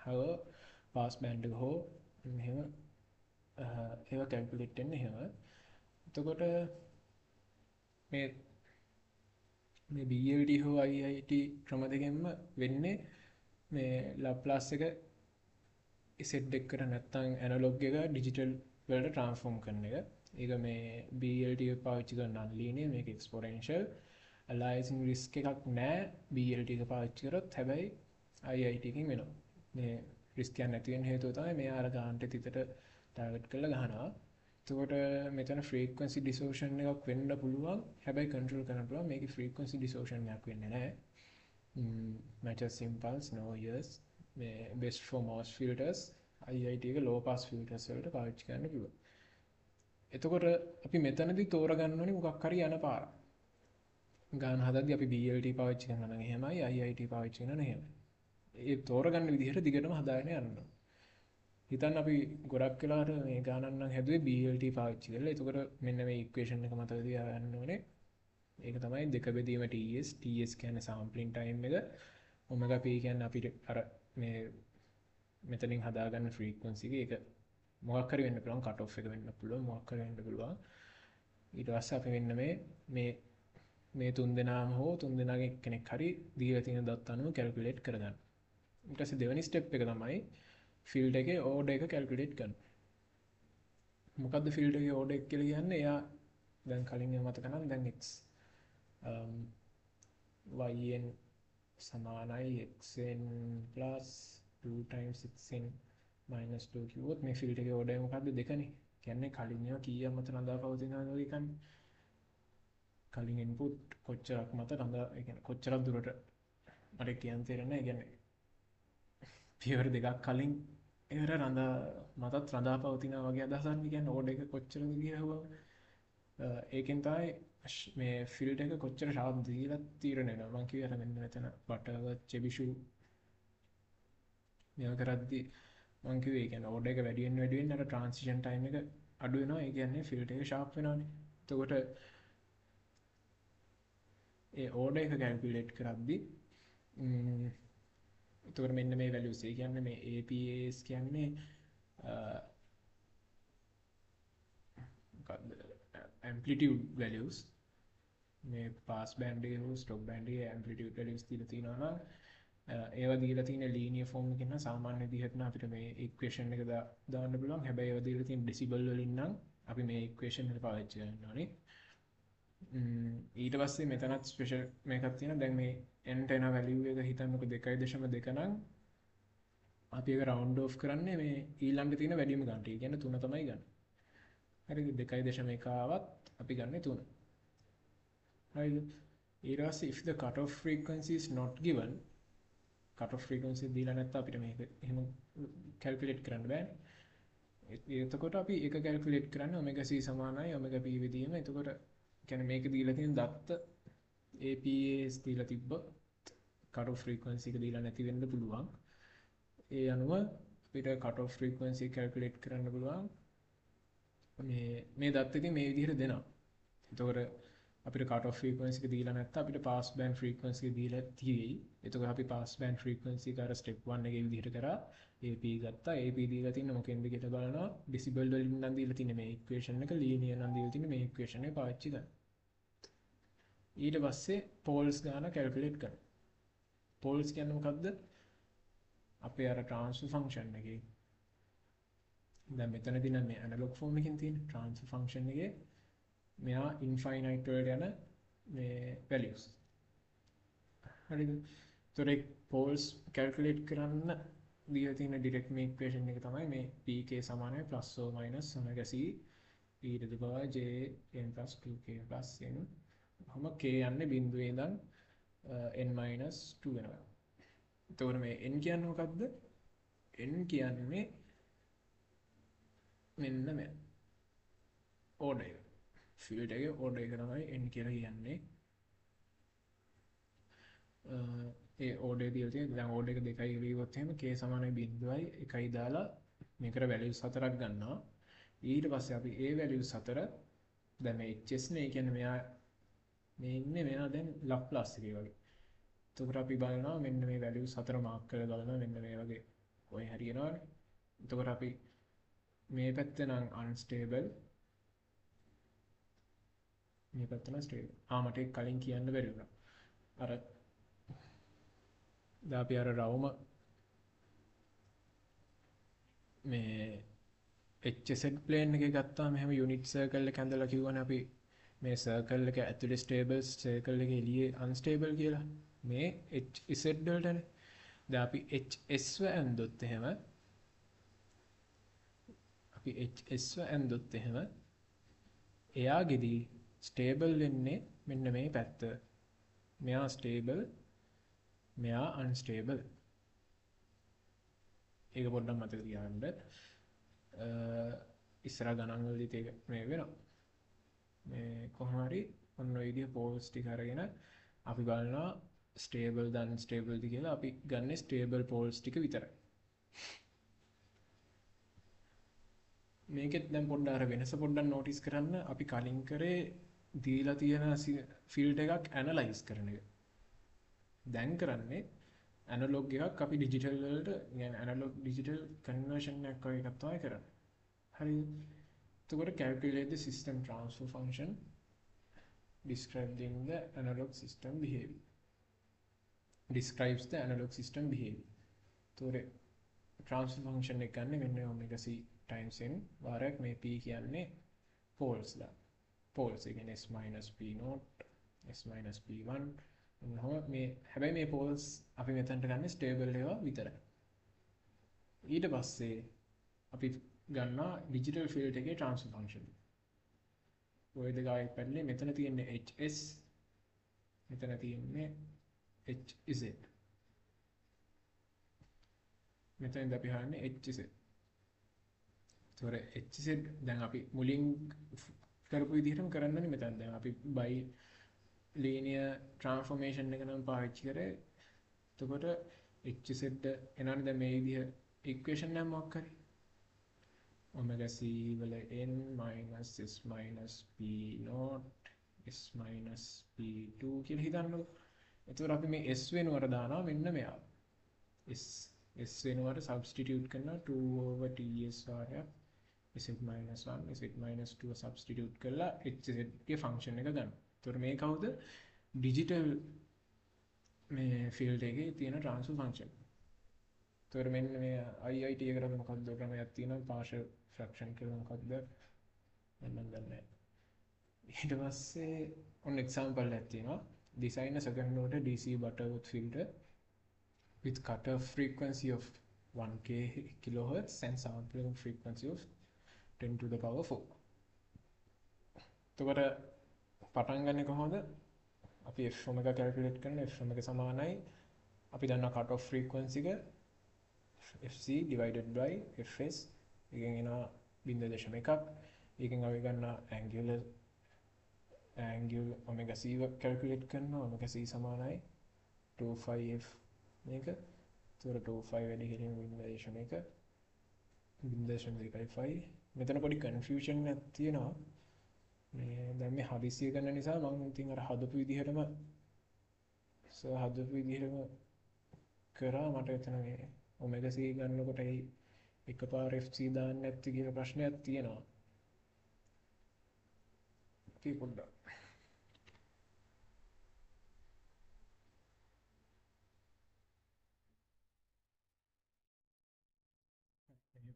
හව පාස් බෑන්ඩ් එක හෝ මෙහෙම ඒවා කැල්කියුලේට් වෙන්නේ එහෙම. එතකොට මේ BLT හෝ IIT ක්‍රම දෙකෙන්ම වෙන්නේ මේ ලප්ලාස් එක සෙට් එකට නැත්තම් ඇනලොග් එක ඩිජිටල් වලට ට්‍රාන්ස්ෆෝම් කරන එක. ඒක මේ BLT එක පාවිච්චි කරන non linear මේක exponential aliasing risk එකක් නැහැ BLT එක පාවිච්චි කරොත්. හැබැයි IIT එකකින් වෙනවා. මේ risk එක නැති වෙන හේතුව තමයි මෙයා අර ගානට තිතට ටාගට් කරලා ගහනවා. එතකොට මෙතන frequency distortion එකක් වෙන්න පුළුවන්. හැබැයි control කරන්න පුළුවන්. මේකේ frequency distortion එකක් වෙන්නේ නැහැ. Matches impulse noise මේ best for most filters IIT එක low pass filters වලට පාවිච්චි කරන්න පුළුවන්. එතකොට අපි මෙතනදී තෝරගන්න ඕනේ මොකක් හරි යන පාර. ගාන හදද්දී අපි BLT පාවිච්චි කරනවා නම් එහෙමයි IIT පාවිච්චි කරනවා නම් එහෙමයි. ඒ තෝරගන්න විදිහට දිගටම හදාගෙන යන්න ඕනේ. හිතන්න අපි ගොඩක් වෙලාවට මේ ගානක් නම් හැදුවේ BLT පාවිච්චි කරලා. එතකොට මෙන්න මේ ඉක්වේෂන් එක මතක තියාගන්න ඕනේ. ඒක තමයි දෙක බෙදීම TS කියන්නේ sampling time එක. omega p කියන්නේ අපිට අර මේ මෙතනින් හදාගන්න frequency එක. ඒක මොකක් හරි වෙන්න පුළුවන්, cut off එක වෙන්න පුළුවන්, මොකක් හරි වෙන්න පුළුවන්. ඊට පස්සේ අපි මෙන්න මේ තුන් දෙනාම හෝ තුන් දෙනාගේ කෙනෙක් හරි දීලා තියෙන දත් අනුව කැල්කියුලේට් කරගන්න. ඊට පස්සේ දෙවෙනි ස්ටෙප් එක තමයි ෆීල්ඩ් එකේ ඕඩර් එක කැල්කියුලේට් කරන්න. මොකද්ද ෆීල්ඩ් එකේ ඕඩර් එක කියලා කියන්නේ? එයා දැන් කලින් මතක නම් දැන් x yn සමානයි xn plus 2 times xn minus 2 කිව්වොත් මේ ෆීල්ඩ් එකේ ඕඩර් එක මොකද්ද? දෙකනේ. කියන්නේ කලින් ඒවා කීයක් මත රඳා පවතිනවද ඔය කියන්නේ. කලින් ඉන්පුට් කොච්චරක් මත රඳා, ඒ කියන්නේ කොච්චරක් දුරට මට කියන්න තේරෙන්නේ නැහැ. ඒ කියන්නේ පියවර දෙකක් කලින් ඒවර මතත් රඳා පවතිනවා වගේ අදහසක්. කියන්නේ ඕඩර් එක කොච්චරද කියවුවම ඒකෙන් තමයි මේ ෆීල්ඩ් එක කොච්චර ෂාප්ද කියලා තීරණය වෙනවා. මම කිව්වේ අර මෙන්න මෙතන බටර්වර්ත් චෙබිෂු මේවා කරද්දී මම කිව්වේ ඒ කියන්නේ ඕඩර් එක වැඩි වෙන්න අර ට්‍රාන්සිෂන් ටයිම් එක අඩු වෙනවා. ඒ කියන්නේ ෆීල්ඩ් එක ෂාප් වෙනවානේ. එතකොට ඒ ඕඩර් එක කැල්කියුලේට් කරද්දී එතකොට මෙන්න මේ values ඒ කියන්නේ මේ APAs කියන්නේ මොකක්ද amplitude values. මේ pass band එකේ හෝ stop band එකේ amplitude values දීලා තියෙනවා නම් ඒවා දීලා තියෙන linear form එකකින් නම් සාමාන්‍ය විදිහට නම් අපිට මේ equation එක දාන්න පුළුවන්. හැබැයි ඒවා දීලා තියෙන decibel වලින් නම් අපි මේ equation එක පාවිච්චි කරන්න ඕනේ. ඊට පස්සේ මෙතනත් ස්පෙෂල් මේකක් තියෙනවා. දැන් මේ antenna value එක හිතන්නකො 2.2 නම් අපි ඒක round off කරන්නේ මේ ඊළඟට තියෙන වැඩිම ගන්නට. ඒ කියන්නේ 3 තමයි ගන්න. හරිද? 2.1 ආවත් අපි ගන්නේ 3. හරිද? ඊට පස්සේ if the cutoff frequency is not given, cutoff frequency දීලා නැත්නම් අපිට මේක එහෙම calculate කරන්න බෑනේ. එතකොට අපි ඒක calculate කරන්නේ omega c සමානයි omega p විදිහම. එතකොට කියන්නේ මේක දීලා තියෙන දත්ත APAs දීලා තිබ්බ cut off frequency එක දීලා නැති වෙන්න පුළුවන්. ඒ අනුව අපිට cut off frequency calculate කරන්න පුළුවන්. මේ දත්ත ඉතින් මේ විදිහට දෙනවා. එතකොට අපිට cut off frequency එක දීලා නැත්නම් අපිට pass band frequency එක දීලා තියෙයි. එතකොට අපි pass band frequency එක අර step 1 එකේ විදිහට කරා AP ගත්තා. AP දීලා තියෙන මොකෙන්ද කියලා බලනවා. decibel වලින් නම් දීලා තියෙන මේ equation එක, linear නම් දීලා තියෙන මේ equation එක පාවිච්චි කරනවා. ඊට පස්සේ poles ගාන calculate කරනවා. poles කියන්නේ මොකද්ද? අපේ අර transfer function එකේ දැන් මෙතනදී නම් මේ analog form එකකින් තියෙන transfer function එකේ මෙයා infinite වලට යන මේ values. හරිද? ඒතොර poles calculate කරන්න දීලා තියෙන direct මේ equation එක තමයි මේ pk සමානයි plus or minus omega c e to the power j n plus 2k plus n. කොහොම k යන්නේ බිඳුවේ ඉඳන් n minus 2 වෙනවා. එතකොට මේ n කියන්නේ මොකද්ද? n කියන්නේ මෙන්න මේ order එක. field එකේ order එක තමයි n කියලා කියන්නේ. ඒ order දීලා තියෙන දැන් order එක 2යි ලියුවොත් එහෙම k සමානයි 0.1යි දාලා මේකට values 4ක් ගන්නවා. ඊට පස්සේ අපි ඒ values 4 දැන් මේ hs නේ කියන්නේ මෙයා මේ ඉන්නේ මෙයා දැන් ලප්ලාස් එකේ වගේ. එතකොට අපි බලනවා මෙන්න මේ වැලියුස් හතර මාක් කරලා බලනවා මෙන්න මේ වගේ ඔය හරියනවනේ. එතකොට අපි මේ පැත්ත නම් අන්ස්ටේබල් මේ පැත්ත නම් ස්ටේබල්. මට ඒක කලින් කියන්න බැරි වුණා. අර දැන් අපි අර රවුම මේ HZ ප්ලේන් එකේ ගත්තාම මෙහෙම යුනිට් සර්කල් එක ඇඳලා කිව්වනේ අපි මේ සර්කල් එක ඇතුලේ ස්ටේබල් සර්කල් එකේ එළියේ අන්ස්ටේබල් කියලා. මේ HZ වලටනේ. දැන් අපි HS ව ඇඳොත් එහෙම එයාගෙදි ස්ටේබල් වෙන්නේ මෙන්න මේ පැත්ත. මෙයා ස්ටේබල් මෙයා අන්ස්ටේබල්. ඒක පොඩ්ඩක් මතක තියාගන්න. ඉස්සර ගණන් වලදීත් ඒක මේ වෙනවා. මේ කොහොම හරි ඔන්න ඔය විදිහ පෝල්ස් ටික අරගෙන අපි බලනවා ස්ටේබල් ද අන්ස්ටේබල් ද කියලා. අපි ගන්නේ ස්ටේබල් පෝල්ස් ටික විතරයි. මේකෙත් දැන් පොඩ්ඩක් අර වෙනස පොඩ්ඩක් නෝටිස් කරන්න. අපි කලින් කරේ දීලා තියෙන ෆීල්ඩ් එකක් ඇනලයිස් කරන එක. දැන් කරන්නේ ඇනලොග් එකක් අපි ඩිජිටල් වලට يعني ඇනලොග් ඩිජිටල් කන්වර්ෂන් එකක් වගේ එකක් තමයි කරන්නේ. හරිද? එතකොට calculate the system transfer function describing the analog system behavior. Describes the analog system behavior. එතකොට transfer function එක ගන්න මෙන්න omega c times n වාරයක් මේ p කියන්නේ poles ලා. poles ඒ කියන්නේ s minus p naught s minus p1 මේ හැබැයි මේ poles අපි මෙතනට ගන්න ස්ටේබල් ඒවා විතරයි. ඊට පස්සේ අපි ගන්නවා ඩිජිටල් ෆීල්ඩ් එකේ ට්‍රාන්ස්ෆර් ෆන්ක්ෂන්. ඔය දෙක ආයෙත් පැන්නේ මෙතන තියෙන්නේ HS මෙතන තියෙන්නේ HZ. මෙතනද අපි හොයන්නේ HZ. ඒතොර HZ දැන් අපි මුලින් කරපු විදිහටම කරන්නනේ මෙතන. දැන් අපි බයි linear transformation එක නම් පාවිච්චි කරේ. එතකොට HZ එනවනේ දැන් මේ විදිහ equation එක මොකක් කරේ omega c වල n minus s minus p naught s minus p2 කියලා හිතන්නකො. එතකොට අපි මේ s වෙනුවට දානවා මෙන්න මෙයා. s වෙනුවට substitute කරනවා 2 over ts වාරයක් z minus 1 z minus 2 substitute කරලා hz ගේ function එක ගන්නවා. එතකොට මේ කවුද? digital මේ field එකේ තියෙන transfer function. එතකොට මෙන්න මේ IIT එකට මොකක්ද ක්‍රමයක් තියෙනවා partial fraction කියලා මොකක්ද මම දන්නේ නැහැ. ඊට පස්සේ ඔන්න example එකක් තියෙනවා. Design a second order DC Butterworth filter with cutoff frequency of 1k kilohertz and sampling frequency of 10 to the power 4. එතකොට පටන් ගන්න කොහොමද? අපි f omega calculate කරන f omega සමානයි අපි දන්නා cutoff frequency එක fc divided by fs එකෙන් එනවා 0.1ක්. ඒකෙන් අපි ගන්න angle omega c calculate කරනවා. omega c සමානයි 2πf මේක. ඒතර 2π වැඩි කිරීම 0.1 0.05. මෙතන පොඩි confusion එකක් තියෙනවා. මේ දැන් මේ හදිසිය ගන්න නිසා මම ඉතින් අර හදපු විදිහටම කරා. මට එතන මේ omega c ගන්නකොට ඒ එකපාර fc දාන්න නැති කියලා ප්‍රශ්නයක් තියෙනවා. ඒක පොඩ්ඩක්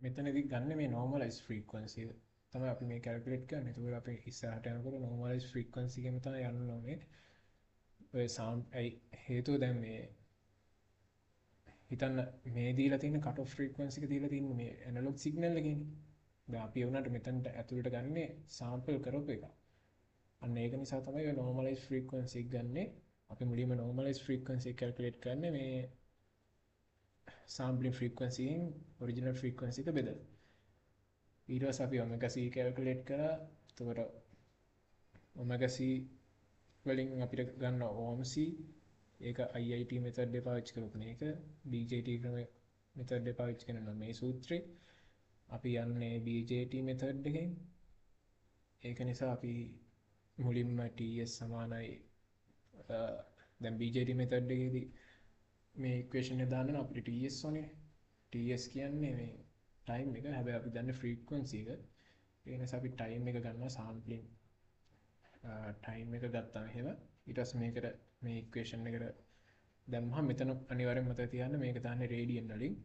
මෙතනදී ගන්න මේ normalized frequency එක තමයි අපි මේ calculate කරන්නේ. ඒකෝර අපි ඉස්සරහට යනකොට normalized frequency එකෙන් තමයි යන්න ඕනේ. ඔය sound හේතුව දැන් මේ හිතන්න මේ දීලා තියෙන cut off frequency එක දීලා තියෙන මේ analog signal එකනේ. දැන් අපි උනට මෙතනට ඇතුළට ගන්නේ sample කරපු එක. අන්න ඒක නිසා තමයි ඔය normalized frequency එක ගන්නෙ. අපි මුලින්ම normalized frequency එක calculate කරන්නේ මේ sampling frequency එකෙන් original frequency එක බෙදලා. ඊට පස්සේ අපි omega c calculate කරා. එතකොට omega c වලින් අපිට ගන්න ohm c ඒක IIT method එක පාවිච්චි කරපු මේක BJT ක්‍රම method එක පාවිච්චි කරනවා මේ සූත්‍රේ. අපි යන්නේ BJT method එකෙන්. ඒක නිසා අපි මුලින්ම TS සමානයි දැන් BJT method එකේදී මේ ඉක්වේෂන් එක දාන්න නම් අපිට TS ඕනේ. TS කියන්නේ මේ ටයිම් එක. හැබැයි අපි දන්නේ ෆ්‍රීකවන්සි එක. ඒ නිසා අපි ටයිම් එක ගන්නවා සාම්පලින් ටයිම් එක ගත්තාම එහෙම ඊට පස්සේ මේකට මේ ඉක්වේෂන් එකට දැම්මහම මෙතන අනිවාර්යෙන් මතක තියාගන්න මේක දාන්නේ රේඩියන් වලින්.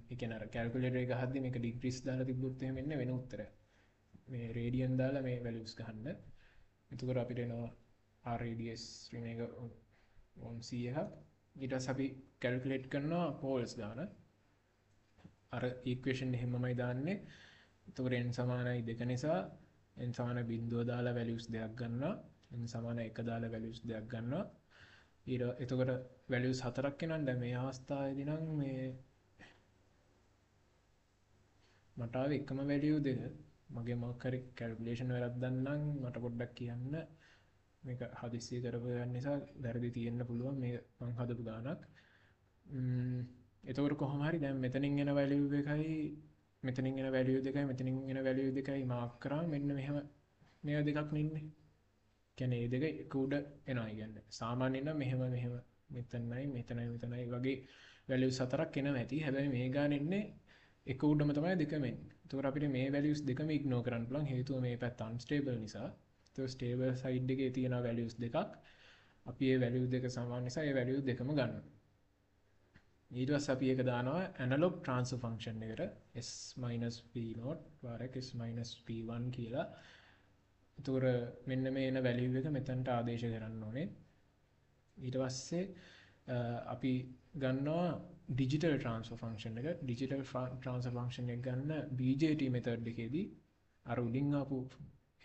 ඒ කියන්නේ අර කැල්කියුලේටර් එක හද්දි මේක ඩිග්‍රීස් දාලා තිබ්බොත් එහෙම එන්නේ වෙන උත්තරයක්. මේ රේඩියන් දාලා මේ වැලියුස් ගහන්න. එතකොට අපිට එනවා R radius ring එක 1c එකක්. ඊට පස්සේ අපි කැල්කියුලේට් කරනවා පෝල්ස් ගාන. අර ඉක්වේෂන් එහෙමමයි දාන්නේ. එතකොට n සමානයි 2 නිසා n සමාන බිඳුව දාලා වැලියුස් දෙකක් ගන්නවා. n සමාන 1 දාලා වැලියුස් දෙකක් ගන්නවා. එතකොට වැලියුස් 4ක් එනවා. දැන් මේ අවස්ථාවේදී නම් මේ මට ආවේ එකම වැලියු දෙක. මගේ මොකක් හරි කැල්කියුලේෂන් වැරද්දක් නම් මට පොඩ්ඩක් කියන්න. මේක හදිස්සිය කරපු නිසා වැරදි තියෙන්න පුළුවන් මේ මං හදපු ගානක්. එතකොට කොහොම හරි දැන් මෙතනින් එන වැලියු එකයි මෙතනින් එන වැලියු දෙකයි මෙතනින් එන වැලියු දෙකයි මාක් කරා මෙන්න මෙහෙම මේවා දෙකක් නෙන්නේ. කියන්නේ මේ දෙක එක උඩ එනවා කියන්නේ. සාමාන්‍යයෙන් නම් මෙහෙම මෙතනයි වගේ වැලියුස් 4ක් එනවා ඇති. හැබැයි මේ ගාන එන්නේ එක උඩම තමයි දෙකම එන්නේ. ඒතකොට අපිට මේ වැලියුස් දෙකම ඉග්නෝර් කරන්න පුළුවන්. හේතුව මේ පැත්ත අන්ස්ටේබල් නිසා. ඒතකොට ස්ටේබල් සයිඩ් එකේ තියෙන වැලියුස් දෙකක් අපි මේ වැලියු දෙක සමාන නිසා මේ වැලියු දෙකම ගන්නවා. ඊට පස්සේ අපි ඒක දානවා ඇනලොග් ට්‍රාන්ස්ෆර් ෆන්ක්ෂන් එකට s-p0 වාරයක් s-p1 කියලා. එතකොට මෙන්න මේ එන වැලියු එක මෙතනට ආදේශ කරන්න ඕනේ. ඊට පස්සේ අපි ගන්නවා ඩිජිටල් ට්‍රාන්ස්ෆර් ෆන්ක්ෂන් එක. ඩිජිටල් ට්‍රාන්ස්ෆර් ෆන්ක්ෂන් එක ගන්න BJT මෙතඩ් එකේදී අර උඩින් ආපු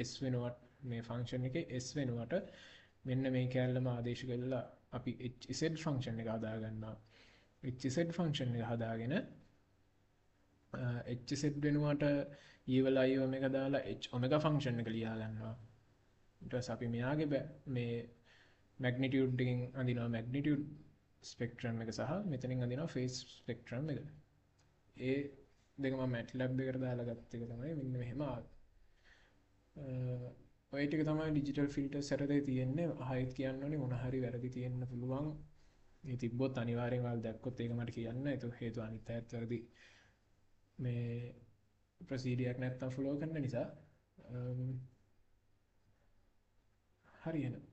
s වෙනුවට මේ ෆන්ක්ෂන් එකේ s වෙනුවට මෙන්න මේ කැලලම ආදේශ කරලා අපි hz ෆන්ක්ෂන් එක හදා ගන්නවා. hz ෆන්ක්ෂන් එක හදාගෙන hz වෙනුවට ඊවල i ඔමෙගා දාලා h ඔමෙගා ෆන්ක්ෂන් එක ලියා ගන්නවා. ඊට පස්සේ අපි මෙයාගේ මේ මැග්නිටියුඩ් එකෙන් අඳිනවා මැග්නිටියුඩ් ස්පෙක්ට්‍රම් එක සහ මෙතනින් අඳිනවා ෆේස් ස්පෙක්ට්‍රම් එක. ඒ දෙක මම MATLAB එකට දාලා ගත්ත එක තමයි මෙන්න මෙහෙම ආවේ. ඔය ටික තමයි ඩිජිටල් ෆිල්ටර්ස් හැරේ තියෙන්නේ. ආයෙත් කියන්න ඕනේ මොන හරි වැරදි තියෙන්න පුළුවන්. මේ තිබ්බොත් අනිවාර්යෙන් ඔයාලා දැක්කොත් ඒක මට කියන්න. ඒක හේතුව අනිත් අයත් වැරදි මේ ප්‍රොසීඩියක් නැත්තම් ෆලෝ කරන නිසා. හරි එහෙනම්